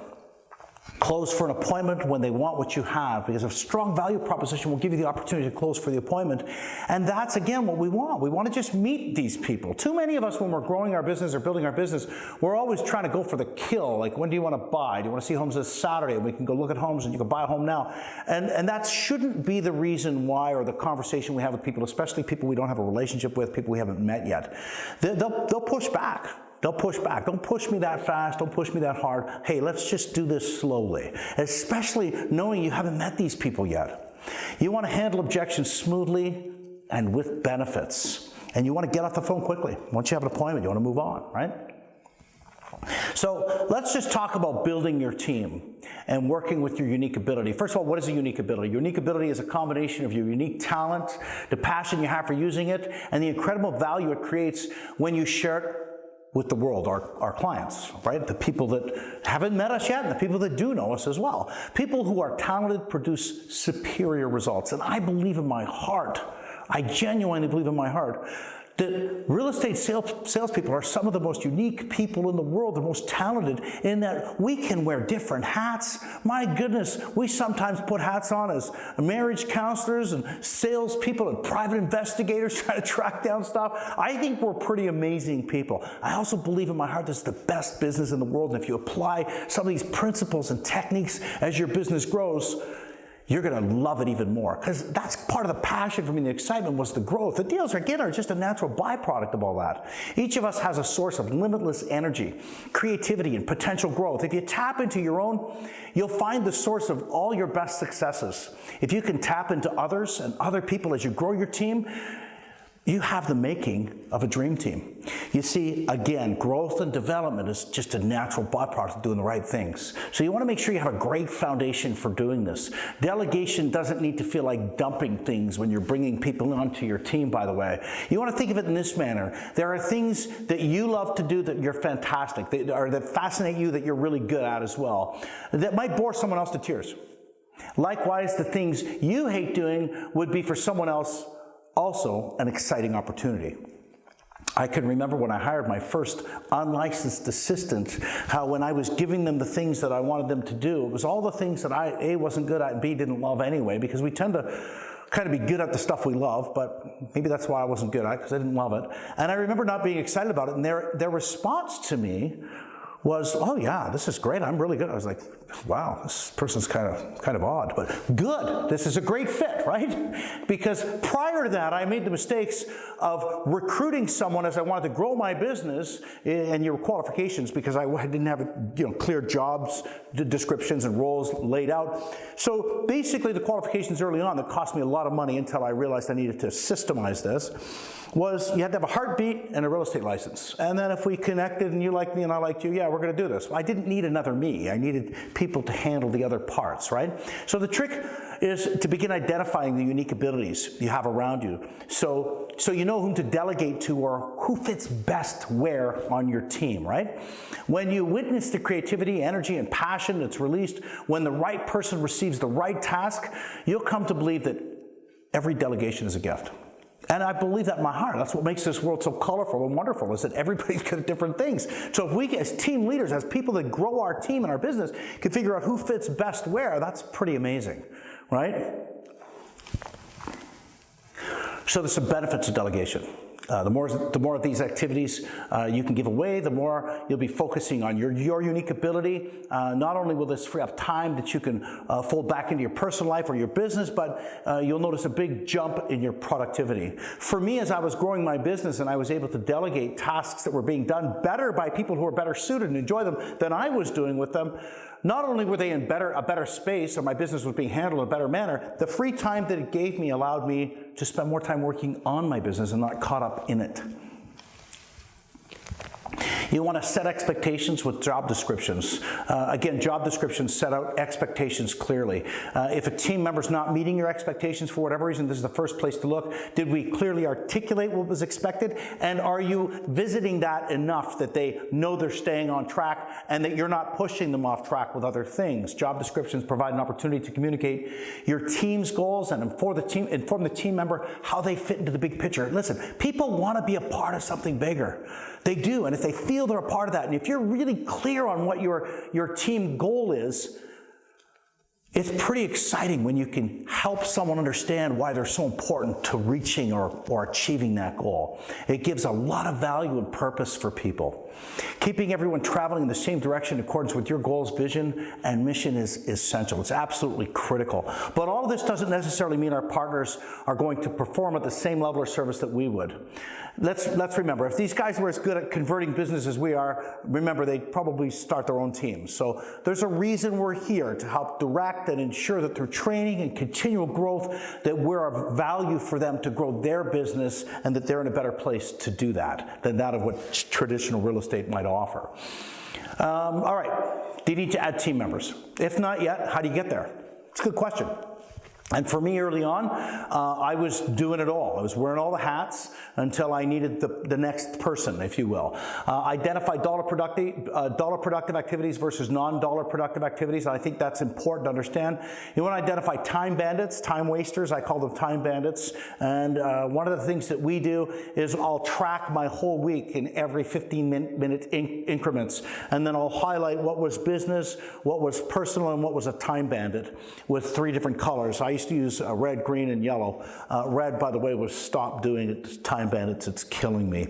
Close for an appointment when they want what you have, because a strong value proposition will give you the opportunity to close for the appointment. And that's, again, what we want. We want to just meet these people. Too many of us, when we're growing our business or building our business, we're always trying to go for the kill. Like, when do you want to buy? Do you want to see homes this Saturday? We can go look at homes and you can buy a home now. And that shouldn't be the reason why, or the conversation we have with people, especially people we don't have a relationship with, people we haven't met yet. They'll push back. They'll push back. Don't push me that fast. Don't push me that hard. Hey, let's just do this slowly, especially knowing you haven't met these people yet. You want to handle objections smoothly and with benefits. And you want to get off the phone quickly. Once you have an appointment, you want to move on, right? So let's just talk about building your team and working with your unique ability. First of all, what is a unique ability? Unique ability is a combination of your unique talent, the passion you have for using it, and the incredible value it creates when you share it with the world, our clients, right? The people that haven't met us yet and the people that do know us as well. People who are talented produce superior results. And I believe in my heart, I genuinely believe in my heart, that real estate salespeople are some of the most unique people in the world, the most talented, in that we can wear different hats. My goodness, we sometimes put hats on as marriage counselors and salespeople and private investigators trying to track down stuff. I think we're pretty amazing people. I also believe in my heart this is the best business in the world, and if you apply some of these principles and techniques as your business grows, you're going to love it even more, because that's part of the passion for me. The excitement was the growth. The deals, again, are just a natural byproduct of all that. Each of us has a source of limitless energy, creativity, and potential growth. If you tap into your own, you'll find the source of all your best successes. If you can tap into others and other people as you grow your team, you have the making of a dream team. You see, again, growth and development is just a natural byproduct of doing the right things. So you want to make sure you have a great foundation for doing this. Delegation doesn't need to feel like dumping things when you're bringing people onto your team, by the way. You want to think of it in this manner. There are things that you love to do that you're fantastic, that fascinate you, that you're really good at as well, that might bore someone else to tears. Likewise, the things you hate doing would be for someone else also an exciting opportunity. I can remember when I hired my first unlicensed assistant, how when I was giving them the things that I wanted them to do, it was all the things that I, A, wasn't good at, and B, didn't love anyway, because we tend to kind of be good at the stuff we love, but maybe that's why I wasn't good at it, because I didn't love it. And I remember not being excited about it, and their response to me was, oh yeah, this is great, I'm really good. I was like, wow, this person's kind of odd, but good, this is a great fit, right? Because prior to that, I made the mistakes of recruiting someone as I wanted to grow my business and your qualifications, because I didn't have clear jobs descriptions and roles laid out. So basically the qualifications early on that cost me a lot of money until I realized I needed to systemize this was you had to have a heartbeat and a real estate license. And then if we connected and you liked me and I liked you, yeah, we're going to do this. Well, I didn't need another me. I needed people to handle the other parts, right? So the trick is to begin identifying the unique abilities you have around you. So you know whom to delegate to or who fits best where on your team, right? When you witness the creativity, energy, and passion that's released when the right person receives the right task, you'll come to believe that every delegation is a gift. And I believe that in my heart. That's what makes this world so colorful and wonderful, is that everybody's good at different things. So if we, as team leaders, as people that grow our team and our business, can figure out who fits best where, that's pretty amazing, right? So there's some benefits of delegation. The more of these activities you can give away, the more you'll be focusing on your unique ability. Not only will this free up time that you can fold back into your personal life or your business, but you'll notice a big jump in your productivity. For me, as I was growing my business and I was able to delegate tasks that were being done better by people who were better suited and enjoy them than I was doing with them, not only were they in a better space, or my business was being handled in a better manner, the free time that it gave me allowed me to spend more time working on my business and not caught up in it. You want to set expectations with job descriptions. Again, job descriptions set out expectations clearly. If a team member's not meeting your expectations for whatever reason, this is the first place to look. Did we clearly articulate what was expected? And are you visiting that enough that they know they're staying on track and that you're not pushing them off track with other things? Job descriptions provide an opportunity to communicate your team's goals and inform the team member how they fit into the big picture. Listen, people want to be a part of something bigger. They do, and if they feel they're a part of that, and if you're really clear on what your team goal is, it's pretty exciting when you can help someone understand why they're so important to reaching or achieving that goal. It gives a lot of value and purpose for people. Keeping everyone traveling in the same direction in accordance with your goals, vision, and mission is essential. It's absolutely critical. But all of this doesn't necessarily mean our partners are going to perform at the same level of service that we would. Let's remember, if these guys were as good at converting business as we are, remember, they'd probably start their own teams. So there's a reason we're here, to help direct and ensure that through training and continual growth, that we're of value for them to grow their business, and that they're in a better place to do that than that of what traditional real estate might offer. All right, do you need to add team members? If not yet, how do you get there? It's a good question. And for me early on, I was doing it all. I was wearing all the hats until I needed the next person, if you will. Identify dollar productive activities versus non-dollar productive activities. And I think that's important to understand. You want to identify time bandits, time wasters. I call them time bandits. And one of the things that we do is I'll track my whole week in every 15-minute increments. And then I'll highlight what was business, what was personal, and what was a time bandit with 3 different colors. I used to use red, green, and yellow. Red, by the way, was stop doing it, time bandits, it's killing me.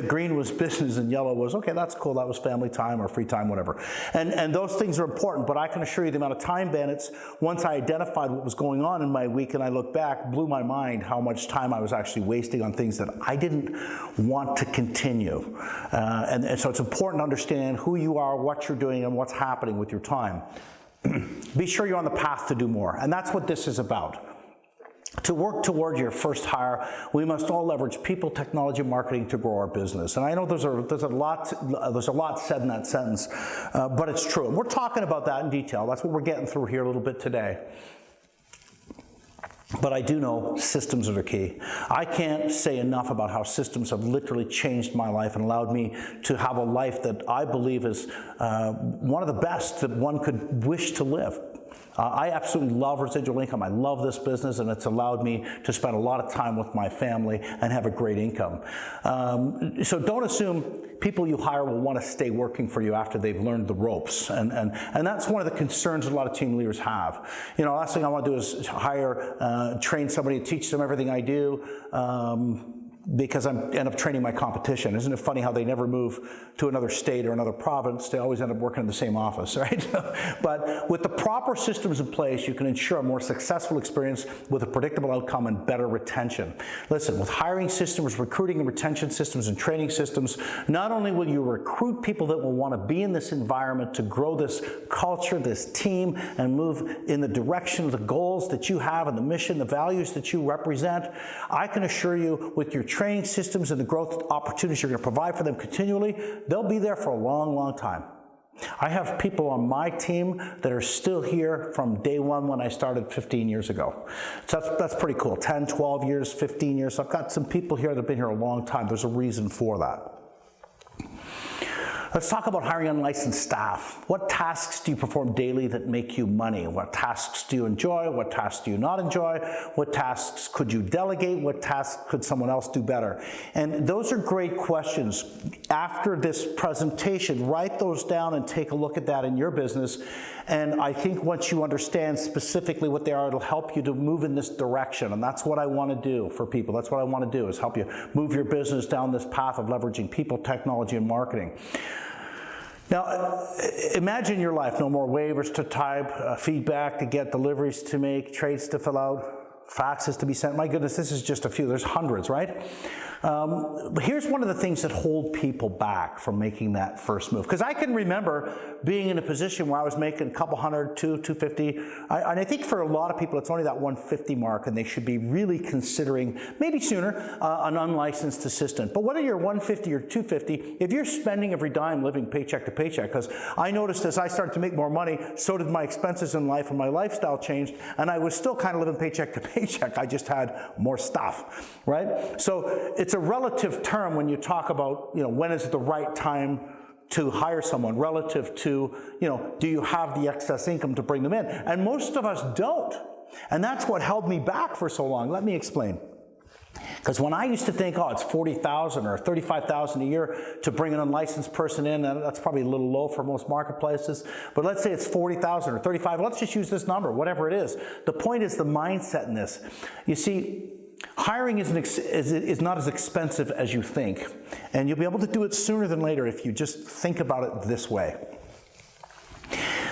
Green was business, and yellow was, okay, that's cool, that was family time or free time, whatever. And those things are important, but I can assure you the amount of time bandits, once I identified what was going on in my week and I look back, blew my mind how much time I was actually wasting on things that I didn't want to continue. And so it's important to understand who you are, what you're doing, and what's happening with your time. Be sure you're on the path to do more, and that's what this is about. To work toward your first hire, we must all leverage people, technology, and marketing to grow our business. And I know there's a lot said in that sentence, but it's true. And we're talking about that in detail. That's what we're getting through here a little bit today. But I do know systems are the key. I can't say enough about how systems have literally changed my life and allowed me to have a life that I believe is one of the best that one could wish to live. I absolutely love residual income. I love this business, and it's allowed me to spend a lot of time with my family and have a great income. So don't assume people you hire will want to stay working for you after they've learned the ropes. And that's one of the concerns a lot of team leaders have. You know, last thing I want to do is hire, train somebody to teach them everything I do. Because I end up training my competition. Isn't it funny how they never move to another state or another province? They always end up working in the same office, right? But with the proper systems in place, you can ensure a more successful experience with a predictable outcome and better retention. Listen, with hiring systems, recruiting and retention systems, and training systems, not only will you recruit people that will want to be in this environment to grow this culture, this team, and move in the direction of the goals that you have and the mission, the values that you represent, I can assure you with your training systems and the growth opportunities you're going to provide for them continually, they'll be there for a long, long time. I have people on my team that are still here from day one when I started 15 years ago. So that's pretty cool. 10, 12 years, 15 years. So I've got some people here that have been here a long time. There's a reason for that. Let's talk about hiring unlicensed staff. What tasks do you perform daily that make you money? What tasks do you enjoy? What tasks do you not enjoy? What tasks could you delegate? What tasks could someone else do better? And those are great questions. After this presentation, write those down and take a look at that in your business. And I think once you understand specifically what they are, it'll help you to move in this direction. And that's what I want to do for people. That's what I want to do, is help you move your business down this path of leveraging people, technology, and marketing. Now, imagine your life. No more waivers to type, feedback to get, deliveries to make, trades to fill out, faxes to be sent. My goodness, this is just a few. There's hundreds, right? But here's one of the things that hold people back from making that first move. Because I can remember being in a position where I was making a couple hundred, $250. And I think for a lot of people, it's only that 150 mark, and they should be really considering, maybe sooner, an unlicensed assistant. But whether you're 150 or 250, if you're spending every dime living paycheck to paycheck, because I noticed as I started to make more money, so did my expenses in life, and my lifestyle changed, and I was still kind of living paycheck to paycheck. I just had more stuff, right? So it's a relative term when you talk about, you know, when is the right time to hire someone relative to, you know, do you have the excess income to bring them in? And most of us don't. And that's what held me back for so long. Let me explain. Because when I used to think, oh, it's $40,000 or $35,000 a year to bring an unlicensed person in, and that's probably a little low for most marketplaces. But let's say it's $40,000 or $35,000. Let's just use this number, whatever it is. The point is the mindset in this. You see, hiring is not as expensive as you think, and you'll be able to do it sooner than later if you just think about it this way.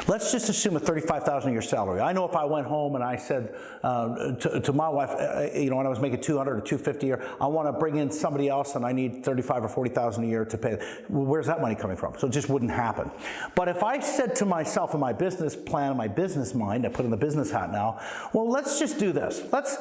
Let's just assume a $35,000 a year salary. I know if I went home and I said to my wife, you know, when I was making $200 or $250 a year, I want to bring in somebody else and I need $35,000 or $40,000 a year to pay. Well, where's that money coming from? So it just wouldn't happen. But if I said to myself in my business plan, in my business mind, I put in the business hat now, well, let's just do this. Let's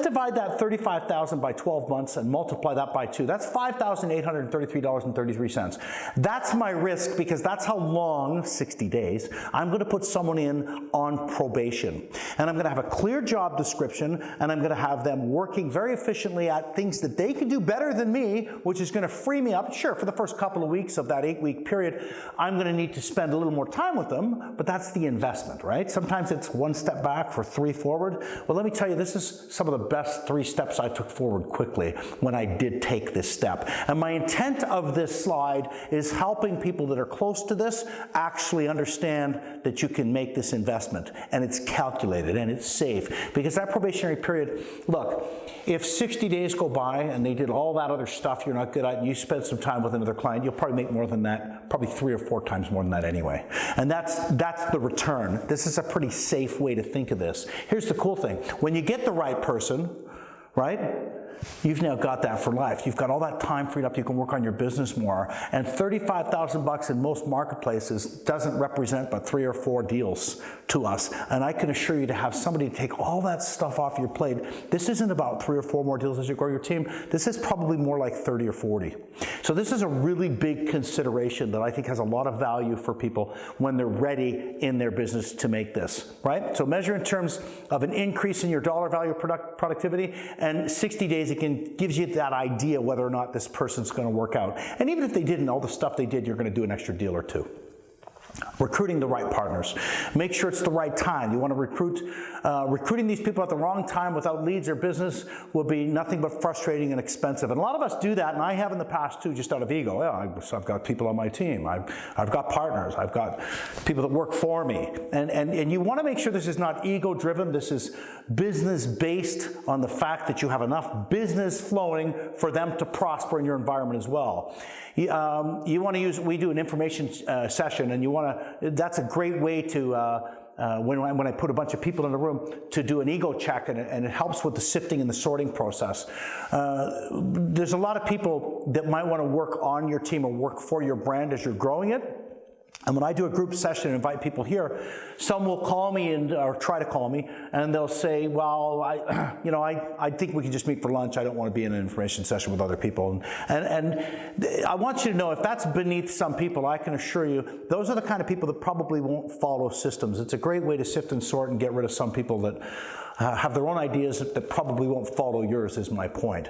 divide that $35,000 by 12 months and multiply that by 2. That's $5,833.33. That's my risk, because that's how long, 60 days, I'm going to put someone in on probation. And I'm going to have a clear job description, and I'm going to have them working very efficiently at things that they can do better than me, which is going to free me up. Sure, for the first couple of weeks of that 8-week period, I'm going to need to spend a little more time with them, but that's the investment, right? Sometimes it's 1 step back for 3 forward. Well, let me tell you, this is some of the best 3 steps I took forward quickly when I did take this step. And my intent of this slide is helping people that are close to this actually understand that you can make this investment, and it's calculated and it's safe. Because that probationary period, look, if 60 days go by and they did all that other stuff you're not good at, and you spend some time with another client, you'll probably make more than that, probably 3 or 4 times more than that anyway. And that's the return. This is a pretty safe way to think of this. Here's the cool thing. When you get the right person, right, you've now got that for life. You've got all that time freed up. You can work on your business more. And $35,000 in most marketplaces doesn't represent but 3 or 4 deals to us. And I can assure you, to have somebody take all that stuff off your plate, this isn't about 3 or 4 more deals as you grow your team. This is probably more like 30 or 40. So this is a really big consideration that I think has a lot of value for people when they're ready in their business to make this, right? So measure in terms of an increase in your dollar value productivity, and 60 days gives you that idea whether or not this person's going to work out. And even if they didn't, all the stuff they did, you're going to do an extra deal or 2. Recruiting the right partners. Make sure it's the right time. You want to recruiting these people at the wrong time without leads or business will be nothing but frustrating and expensive. And a lot of us do that, and I have in the past too, just out of ego. Yeah, I've got people on my team. I've got partners. I've got people that work for me. And you want to make sure this is not ego-driven. This is business-based on the fact that you have enough business flowing for them to prosper in your environment as well. You want to use, we do an information session, and you want to, that's a great way to, when I put a bunch of people in a room, to do an ego check, and it helps with the sifting and the sorting process. There's a lot of people that might want to work on your team or work for your brand as you're growing it. And when I do a group session and invite people here, some will call me or try to call me, and they'll say, well, I think we can just meet for lunch. I don't want to be in an information session with other people. And I want you to know, if that's beneath some people, I can assure you, those are the kind of people that probably won't follow systems. It's a great way to sift and sort and get rid of some people that have their own ideas that probably won't follow yours, is my point.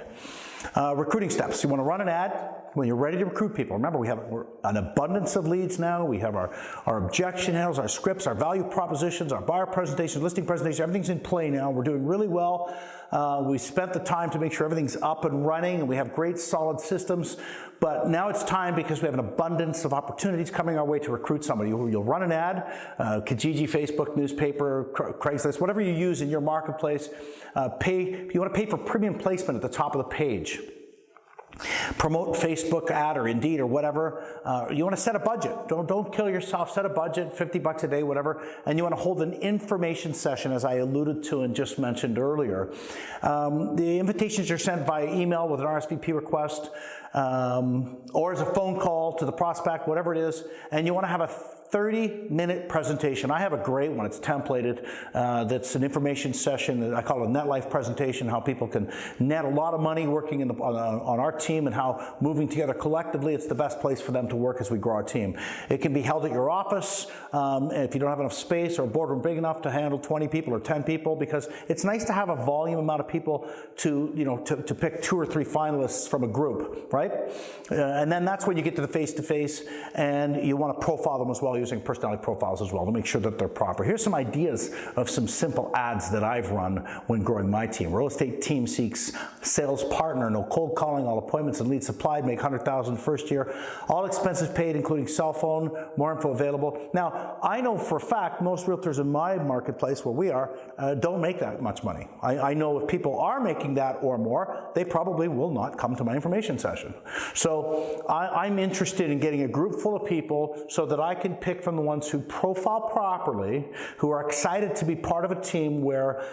Recruiting steps. You want to run an ad when you're ready to recruit people. Remember, we have an abundance of leads now. We have our objection handles, our scripts, our value propositions, our buyer presentations, listing presentations. Everything's in play now. We're doing really well. We spent the time to make sure everything's up and running, and we have great solid systems. But now it's time, because we have an abundance of opportunities coming our way, to recruit somebody. You'll run an ad, Kijiji, Facebook, newspaper, Craigslist, whatever you use in your marketplace. You want to pay for premium placement at the top of the page. Promote Facebook ad or Indeed or whatever. You want to set a budget. Don't kill yourself. Set a budget, $50 a day, whatever. And you want to hold an information session, as I alluded to and just mentioned earlier. The invitations are sent via email with an RSVP request, or as a phone call to the prospect, whatever it is. And you want to have a 30-minute presentation. I have a great one. It's templated. That's an information session. I call it a net life presentation, how people can net a lot of money working on our team, and how moving together collectively, it's the best place for them to work as we grow our team. It can be held at your office if you don't have enough space, or a boardroom big enough to handle 20 people or 10 people, because it's nice to have a volume amount of people to pick 2 or 3 finalists from a group, right? And then that's when you get to the face-to-face, and you want to profile them as well, using personality profiles as well, to make sure that they're proper. Here's some ideas of some simple ads that I've run when growing my team. Real estate team seeks sales partner, no cold calling, all appointments and leads supplied, make $100,000 first year, all expenses paid, including cell phone, more info available. Now, I know for a fact most realtors in my marketplace, where we are, don't make that much money. I know if people are making that or more, they probably will not come to my information session. So I'm interested in getting a group full of people so that I can pick from the ones who profile properly, who are excited to be part of a team where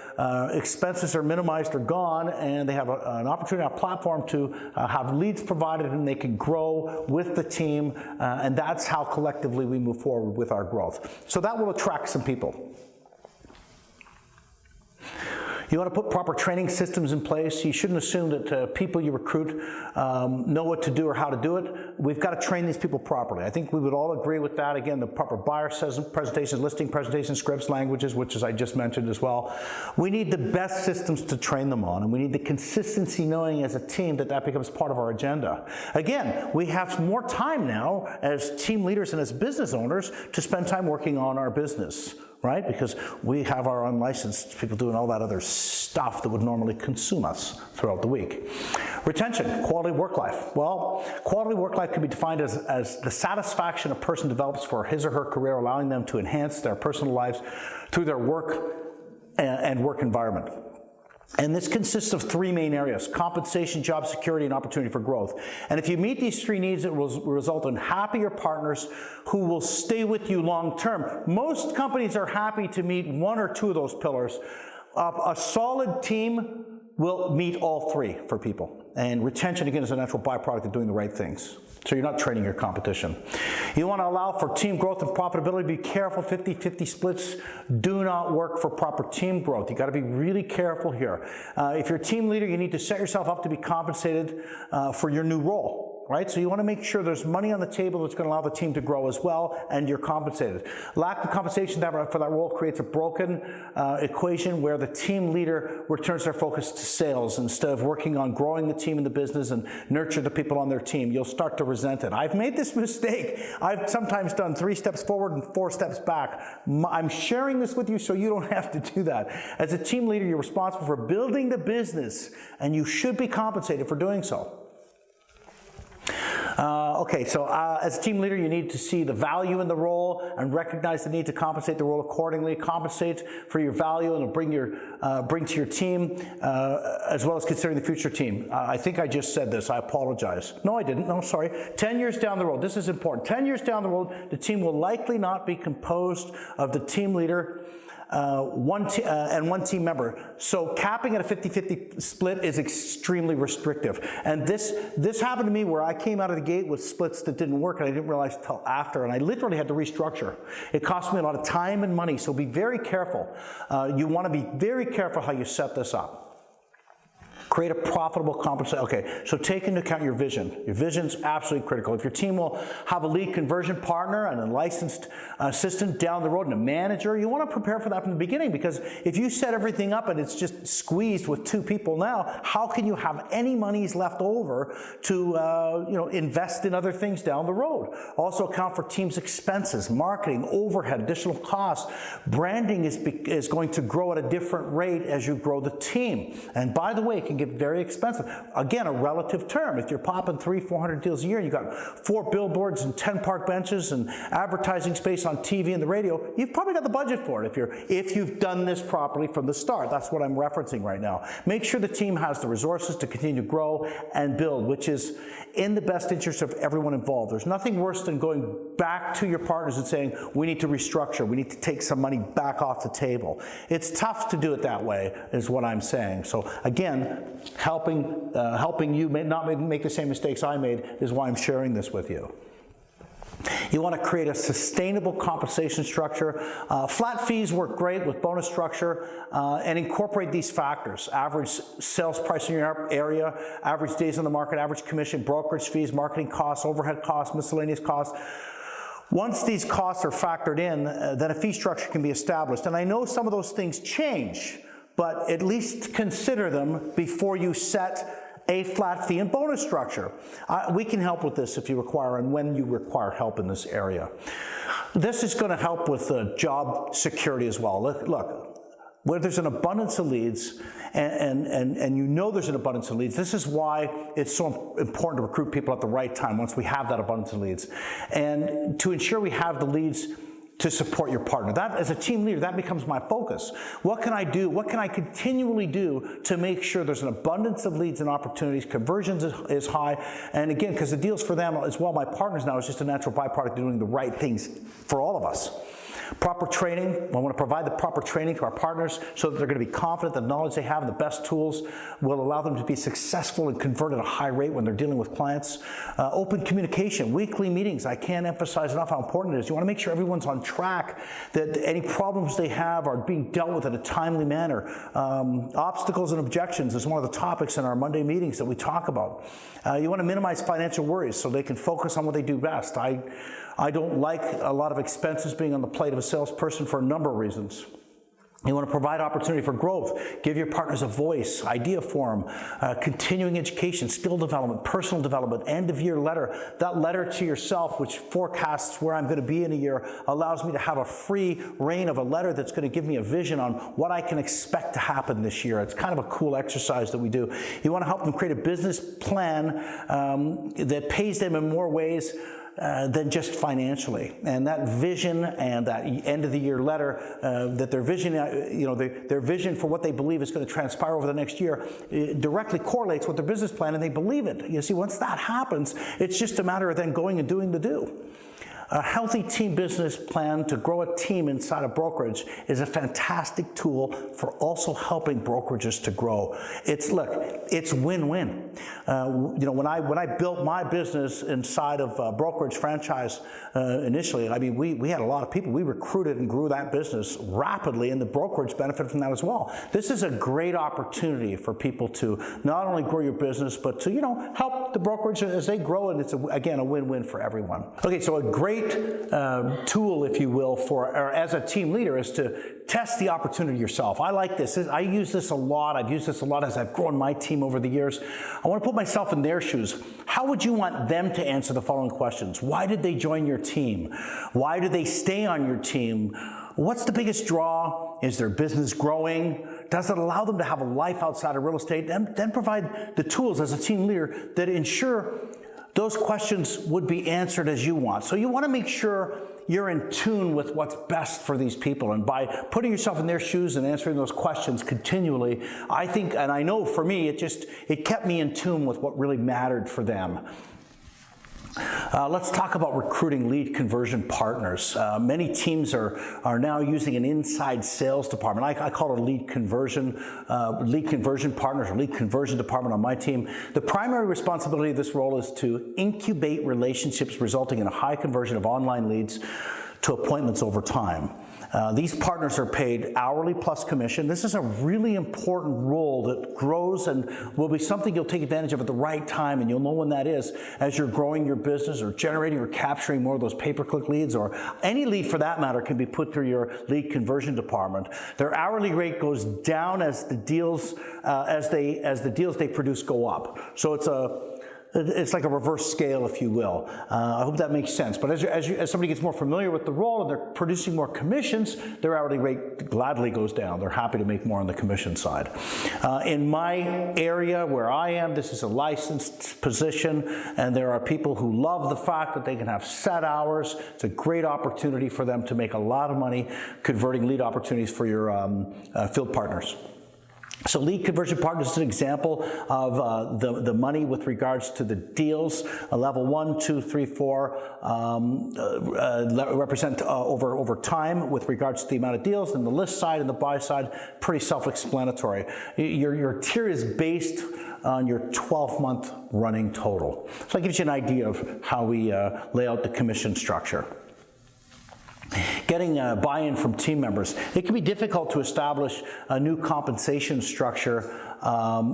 expenses are minimized or gone, and they have an opportunity on a platform to have leads provided, and they can grow with the team, and that's how collectively we move forward with our growth. So that will attract some people. You want to put proper training systems in place. You shouldn't assume that people you recruit know what to do or how to do it. We've got to train these people properly. I think we would all agree with that. Again, the proper buyer presentations, listing presentations, scripts, languages, which, as I just mentioned as well. We need the best systems to train them on, and we need the consistency, knowing as a team that becomes part of our agenda. Again, we have more time now as team leaders and as business owners to spend time working on our business, right? Because we have our unlicensed people doing all that other stuff that would normally consume us throughout the week. Retention, quality work life. Well, quality work life can be defined as the satisfaction a person develops for his or her career, allowing them to enhance their personal lives through their work and work environment. And this consists of 3 main areas: compensation, job security, and opportunity for growth. And if you meet these 3 needs, it will result in happier partners who will stay with you long term. Most companies are happy to meet 1 or 2 of those pillars. A solid team will meet all 3 for people. And retention, again, is a natural byproduct of doing the right things. So you're not training your competition. You want to allow for team growth and profitability. Be careful. 50-50 splits do not work for proper team growth. You've got to be really careful here. If you're a team leader, you need to set yourself up to be compensated for your new role. right? So you want to make sure there's money on the table that's going to allow the team to grow as well, and you're compensated. Lack of compensation for that role creates a broken equation where the team leader returns their focus to sales instead of working on growing the team and the business and nurture the people on their team. You'll start to resent it. I've made this mistake. I've sometimes done 3 steps forward and 4 steps back. I'm sharing this with you so you don't have to do that. As a team leader, you're responsible for building the business, and you should be compensated for doing so. As a team leader, you need to see the value in the role and recognize the need to compensate the role accordingly. Compensate for your value and bring to your team, as well as considering the future team. I think I just said this. I apologize. No, I didn't. No, sorry. 10 years down the road, this is important. 10 years down the road, the team will likely not be composed of the team leader and one team member. So capping at a 50-50 split is extremely restrictive. And this happened to me where I came out of the gate with splits that didn't work, and I didn't realize until after, and I literally had to restructure. It cost me a lot of time and money, so be very careful. You want to be very careful how you set this up. Create a profitable compensation. Okay, so take into account your vision. Your vision's absolutely critical. If your team will have a lead conversion partner and a licensed assistant down the road and a manager, you want to prepare for that from the beginning, because if you set everything up and it's just squeezed with 2 people now, how can you have any monies left over to invest in other things down the road? Also account for team's expenses, marketing, overhead, additional costs. Branding is going to grow at a different rate as you grow the team. And by the way, it can get very expensive. Again, a relative term. If you're popping 300-400 deals a year and you've got 4 billboards and 10 park benches and advertising space on TV and the radio, you've probably got the budget for it if you've done this properly from the start. That's what I'm referencing right now. Make sure the team has the resources to continue to grow and build, which is in the best interest of everyone involved. There's nothing worse than going back to your partners and saying, we need to restructure, we need to take some money back off the table. It's tough to do it that way, is what I'm saying. So again, helping you not make the same mistakes I made is why I'm sharing this with you. You want to create a sustainable compensation structure. Flat fees work great with bonus structure, and incorporate these factors: average sales price in your area, average days on the market, average commission, brokerage fees, marketing costs, overhead costs, miscellaneous costs. Once these costs are factored in, then a fee structure can be established. And I know some of those things change, but at least consider them before you set a flat fee and bonus structure. We can help with this if you require and when you require help in this area. This is going to help with job security as well. Look, where there's an abundance of leads, and you know there's an abundance of leads, this is why it's so important to recruit people at the right time once we have that abundance of leads. And to ensure we have the leads to support your partner. That, as a team leader, that becomes my focus. What can I do? What can I continually do to make sure there's an abundance of leads and opportunities, conversions is high, and again, because the deals for them as well, my partners now, is just a natural byproduct of doing the right things for all of us. Proper training. I want to provide the proper training to our partners so that they're going to be confident the knowledge they have and the best tools will allow them to be successful and convert at a high rate when they're dealing with clients. Open communication, weekly meetings. I can't emphasize enough how important it is. You want to make sure everyone's on track, that any problems they have are being dealt with in a timely manner. Obstacles and objections is one of the topics in our Monday meetings that we talk about. You want to minimize financial worries so they can focus on what they do best. I don't like a lot of expenses being on the plate of a salesperson for a number of reasons. You want to provide opportunity for growth, give your partners a voice, idea forum, continuing education, skill development, personal development, end-of-year letter. That letter to yourself, which forecasts where I'm going to be in a year, allows me to have a free reign of a letter that's going to give me a vision on what I can expect to happen this year. It's kind of a cool exercise that we do. You want to help them create a business plan that pays them in more ways than just financially. And that vision and that end of the year letter, that their vision, their vision for what they believe is going to transpire over the next year, directly correlates with their business plan, and they believe it. You see, once that happens, it's just a matter of then going and doing the do. A healthy team business plan to grow a team inside a brokerage is a fantastic tool for also helping brokerages to grow. It's win-win. When I built my business inside of a brokerage franchise initially, I mean, we had a lot of people. We recruited and grew that business rapidly, and the brokerage benefited from that as well. This is a great opportunity for people to not only grow your business, but to, help the brokerage as they grow, and it's, again, a win-win for everyone. Okay, so a great tool, if you will, or as a team leader is to test the opportunity yourself. I like this. I use this a lot. I've used this a lot as I've grown my team over the years. I want to put myself in their shoes. How would you want them to answer the following questions? Why did they join your team? Why do they stay on your team? What's the biggest draw? Is their business growing? Does it allow them to have a life outside of real estate? And then provide the tools as a team leader that ensure those questions would be answered as you want. So you want to make sure you're in tune with what's best for these people. And by putting yourself in their shoes and answering those questions continually, I think, and I know for me, it kept me in tune with what really mattered for them. Let's talk about recruiting lead conversion partners. Many teams are now using an inside sales department. I call it a lead conversion partners or lead conversion department on my team. The primary responsibility of this role is to incubate relationships resulting in a high conversion of online leads to appointments over time. These partners are paid hourly plus commission. This is a really important role that grows and will be something you'll take advantage of at the right time, and you'll know when that is as you're growing your business or generating or capturing more of those pay-per-click leads, or any lead for that matter can be put through your lead conversion department. Their hourly rate goes down as the deals they produce go up. So it's like a reverse scale, if you will. I hope that makes sense. But as somebody gets more familiar with the role and they're producing more commissions, their hourly rate gladly goes down. They're happy to make more on the commission side. In my area where I am, this is a licensed position, and there are people who love the fact that they can have set hours. It's a great opportunity for them to make a lot of money converting lead opportunities for your field partners. So lead conversion partners is an example of the money with regards to the deals. Level 1, 2, 3, 4 represent over time with regards to the amount of deals. And the list side and the buy side, pretty self-explanatory. Your tier is based on your 12-month running total. So that gives you an idea of how we lay out the commission structure. Getting buy-in from team members. It can be difficult to establish a new compensation structure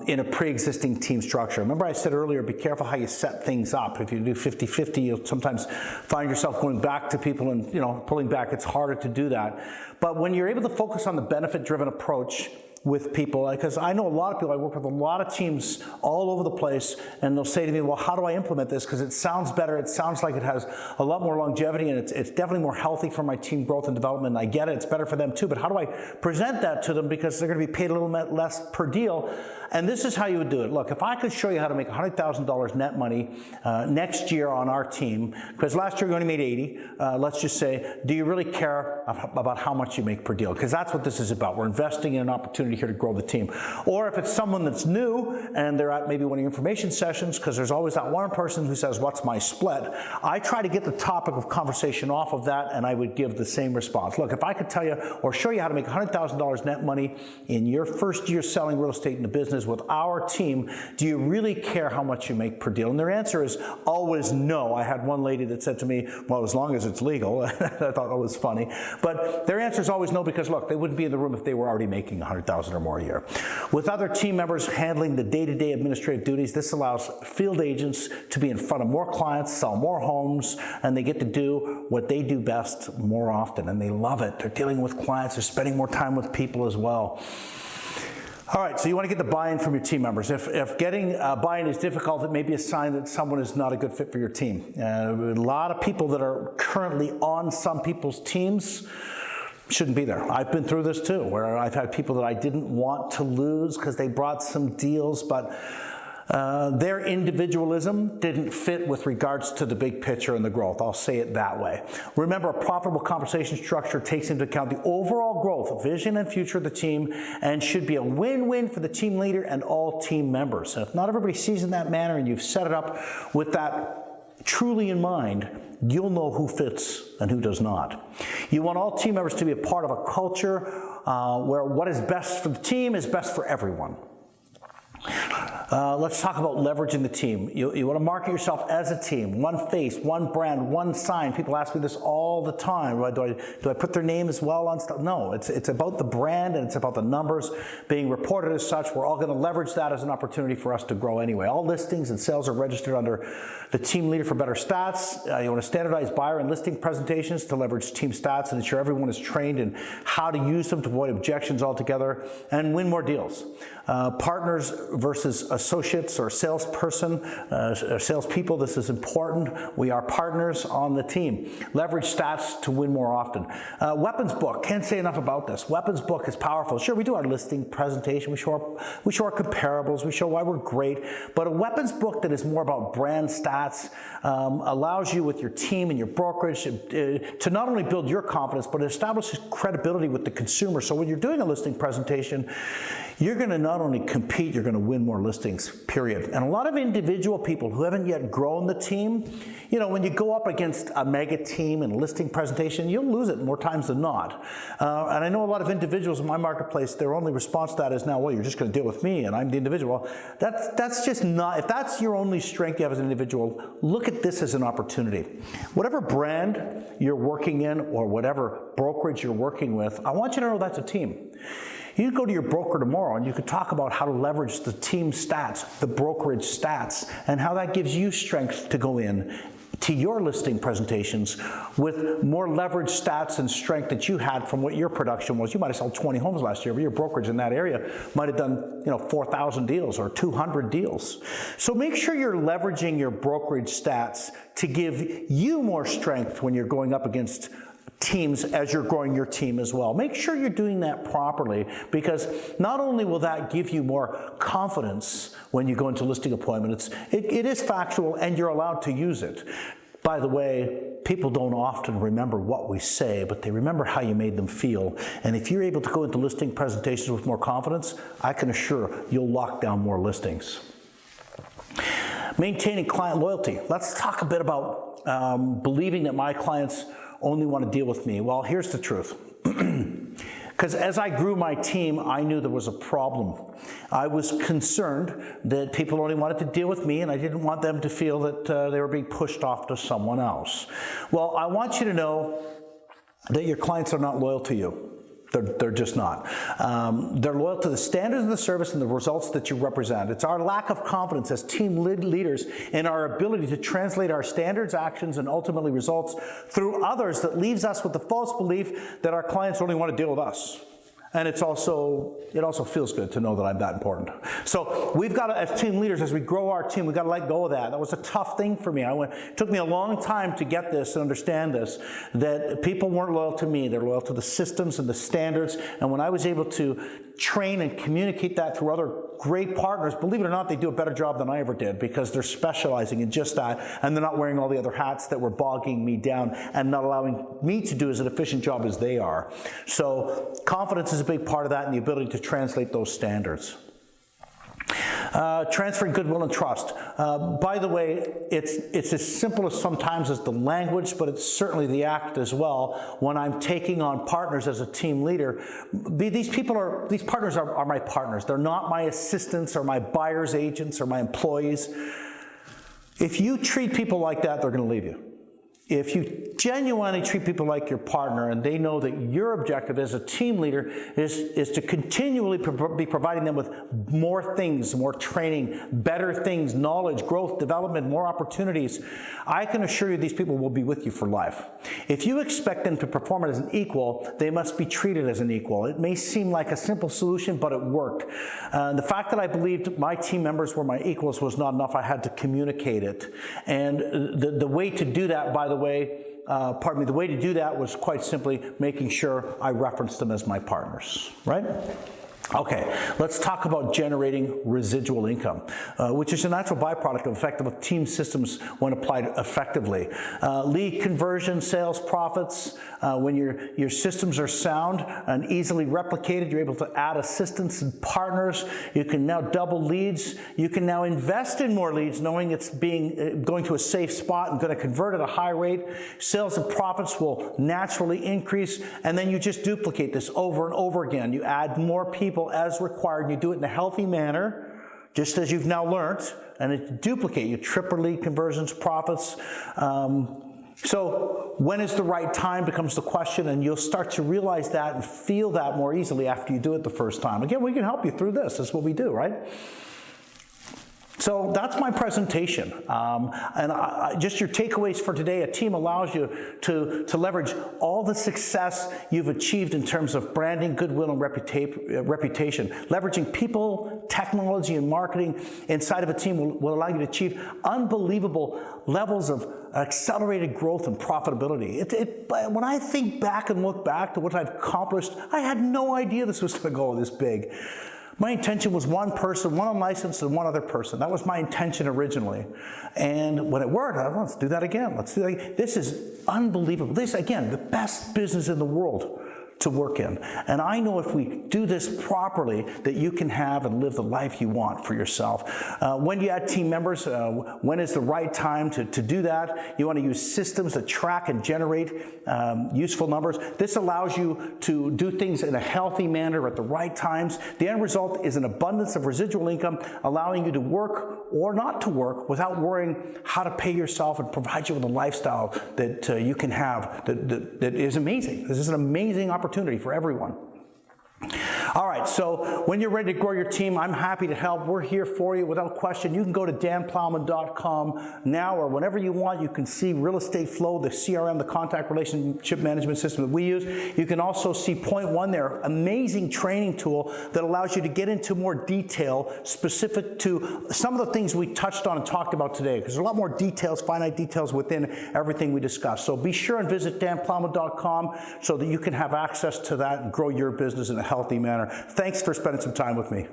in a pre-existing team structure. Remember I said earlier, be careful how you set things up. If you do 50-50, you'll sometimes find yourself going back to people and pulling back. It's harder to do that. But when you're able to focus on the benefit-driven approach with people, because I know a lot of people, I work with a lot of teams all over the place, and they'll say to me, well, how do I implement this? Because it sounds better, it sounds like it has a lot more longevity, and it's definitely more healthy for my team growth and development, and I get it, it's better for them too, but how do I present that to them, because they're going to be paid a little bit less per deal? And this is how you would do it. Look, if I could show you how to make $100,000 net money next year on our team, because last year you only made 80, let's just say, do you really care about how much you make per deal? Because that's what this is about. We're investing in an opportunity here to grow the team. Or if it's someone that's new and they're at maybe one of your information sessions, because there's always that one person who says, what's my split? I try to get the topic of conversation off of that, and I would give the same response. Look, if I could tell you or show you how to make $100,000 net money in your first year selling real estate in the business with our team, do you really care how much you make per deal? And their answer is always no. I had one lady that said to me, well, as long as it's legal. I thought that was funny. But their answer is always no, because look, they wouldn't be in the room if they were already making $100,000 or more a year. With other team members handling the day-to-day administrative duties, this allows field agents to be in front of more clients, sell more homes, and they get to do what they do best more often, and they love it. They're dealing with clients, they're spending more time with people as well. All right, so you want to get the buy-in from your team members. If getting buy-in is difficult, it may be a sign that someone is not a good fit for your team. A lot of people that are currently on some people's teams shouldn't be there. I've been through this too, where I've had people that I didn't want to lose because they brought some deals, but their individualism didn't fit with regards to the big picture and the growth. I'll say it that way. Remember, a profitable compensation structure takes into account the overall growth, vision, and future of the team, and should be a win-win for the team leader and all team members. And if not everybody sees in that manner and you've set it up with that truly in mind, you'll know who fits and who does not. You want all team members to be a part of a culture where what is best for the team is best for everyone. Let's talk about leveraging the team. You want to market yourself as a team, one face, one brand, one sign. People ask me this all the time. Do I put their name as well on stuff? No, it's about the brand and it's about the numbers being reported as such. We're all going to leverage that as an opportunity for us to grow anyway. All listings and sales are registered under the Team Leader for Better Stats. You want to standardize buyer and listing presentations to leverage team stats and ensure everyone is trained in how to use them to avoid objections altogether and win more deals. Partners versus associates or salesperson, or salespeople, this is important. We are partners on the team. Leverage stats to win more often. Weapons book, can't say enough about this. Weapons book is powerful. Sure, we do our listing presentation, we show our comparables, we show why we're great, but a weapons book that is more about brand stats allows you with your team and your brokerage to not only build your confidence, but it establishes credibility with the consumer. So when you're doing a listing presentation, you're going to not only compete, you're going to win more listings, period. And a lot of individual people who haven't yet grown the team, you know, when you go up against a mega team in a listing presentation, you'll lose it more times than not. And I know a lot of individuals in my marketplace, their only response to that is now, well, you're just going to deal with me and I'm the individual. That's just not, if that's your only strength you have as an individual, look at this as an opportunity. Whatever brand you're working in or whatever brokerage you're working with, I want you to know that's a team. You could go to your broker tomorrow and you could talk about how to leverage the team stats, the brokerage stats, and how that gives you strength to go in to your listing presentations with more leverage stats and strength that you had from what your production was. You might have sold 20 homes last year, but your brokerage in that area might have done 4,000 deals or 200 deals. So make sure you're leveraging your brokerage stats to give you more strength when you're going up against teams as you're growing your team as well. Make sure you're doing that properly, because not only will that give you more confidence when you go into listing appointment, it is factual and you're allowed to use it. By the way, people don't often remember what we say, but they remember how you made them feel. And if you're able to go into listing presentations with more confidence, I can assure you'll lock down more listings. Maintaining client loyalty. Let's talk a bit about believing that my clients only want to deal with me. Well, here's the truth. Because as I grew my team, I knew there was a problem. I was concerned that people only wanted to deal with me, and I didn't want them to feel that they were being pushed off to someone else. Well, I want you to know that your clients are not loyal to you. They're just not. They're loyal to the standards of the service and the results that you represent. It's our lack of confidence as team leaders in our ability to translate our standards, actions, and ultimately results through others that leaves us with the false belief that our clients only want to deal with us. And it also feels good to know that I'm that important. So we've got to, as team leaders, as we grow our team, we've got to let go of that. That was a tough thing for me. It took me a long time to get this and understand this, that people weren't loyal to me. They're loyal to the systems and the standards. And when I was able to train and communicate that through other great partners, believe it or not, they do a better job than I ever did, because they're specializing in just that, and they're not wearing all the other hats that were bogging me down and not allowing me to do as an efficient job as they are. So confidence is a big part of that, and the ability to translate those standards. Transferring goodwill and trust. By the way, it's as simple as sometimes as the language, but it's certainly the act as well. When I'm taking on partners as a team leader, these partners are my partners. They're not my assistants or my buyer's agents or my employees. If you treat people like that, they're going to leave you. If you genuinely treat people like your partner and they know that your objective as a team leader is to continually be providing them with more things, more training, better things, knowledge, growth, development, more opportunities, I can assure you these people will be with you for life. If you expect them to perform as an equal, they must be treated as an equal. It may seem like a simple solution, but it worked. The fact that I believed my team members were my equals was not enough. I had to communicate it. And the way to do that, by the way, the way to do that was quite simply making sure I referenced them as my partners, right? Okay, let's talk about generating residual income, which is a natural byproduct of effective team systems when applied effectively. Lead conversion, sales profits, when your systems are sound and easily replicated, you're able to add assistants and partners. You can now double leads. You can now invest in more leads, knowing it's going to a safe spot and going to convert at a high rate. Sales and profits will naturally increase, and then you just duplicate this over and over again. You add more people as required, and you do it in a healthy manner, just as you've now learned, and it duplicate. You triple lead conversions, profits. So when is the right time becomes the question, and you'll start to realize that and feel that more easily after you do it the first time. Again, we can help you through this. That's what we do, right? So that's my presentation. Just your takeaways for today. A team allows you to leverage all the success you've achieved in terms of branding, goodwill, and reputation. Leveraging people, technology, and marketing inside of a team will allow you to achieve unbelievable levels of accelerated growth and profitability. When I think back and look back to what I've accomplished, I had no idea this was going to go this big. My intention was one person, one unlicensed, and one other person. That was my intention originally. And when it worked, I thought, let's do that again. Let's do that again. This is unbelievable. This, again, the best business in the world to work in. And I know if we do this properly, that you can have and live the life you want for yourself. When you add team members, when is the right time to do that? You want to use systems that track and generate useful numbers. This allows you to do things in a healthy manner at the right times. The end result is an abundance of residual income, allowing you to work or not to work without worrying how to pay yourself and provide you with a lifestyle that you can have that is amazing. This is an amazing opportunity for everyone. All right, so when you're ready to grow your team, I'm happy to help. We're here for you without question. You can go to danplowman.com now, or whenever you want. You can see Real Estate Flow, the CRM, the contact relationship management system that we use. You can also see Point One there, amazing training tool that allows you to get into more detail specific to some of the things we touched on and talked about today, because there's a lot more details, finite details within everything we discussed. So be sure and visit danplowman.com so that you can have access to that and grow your business in a healthy manner. Thanks for spending some time with me.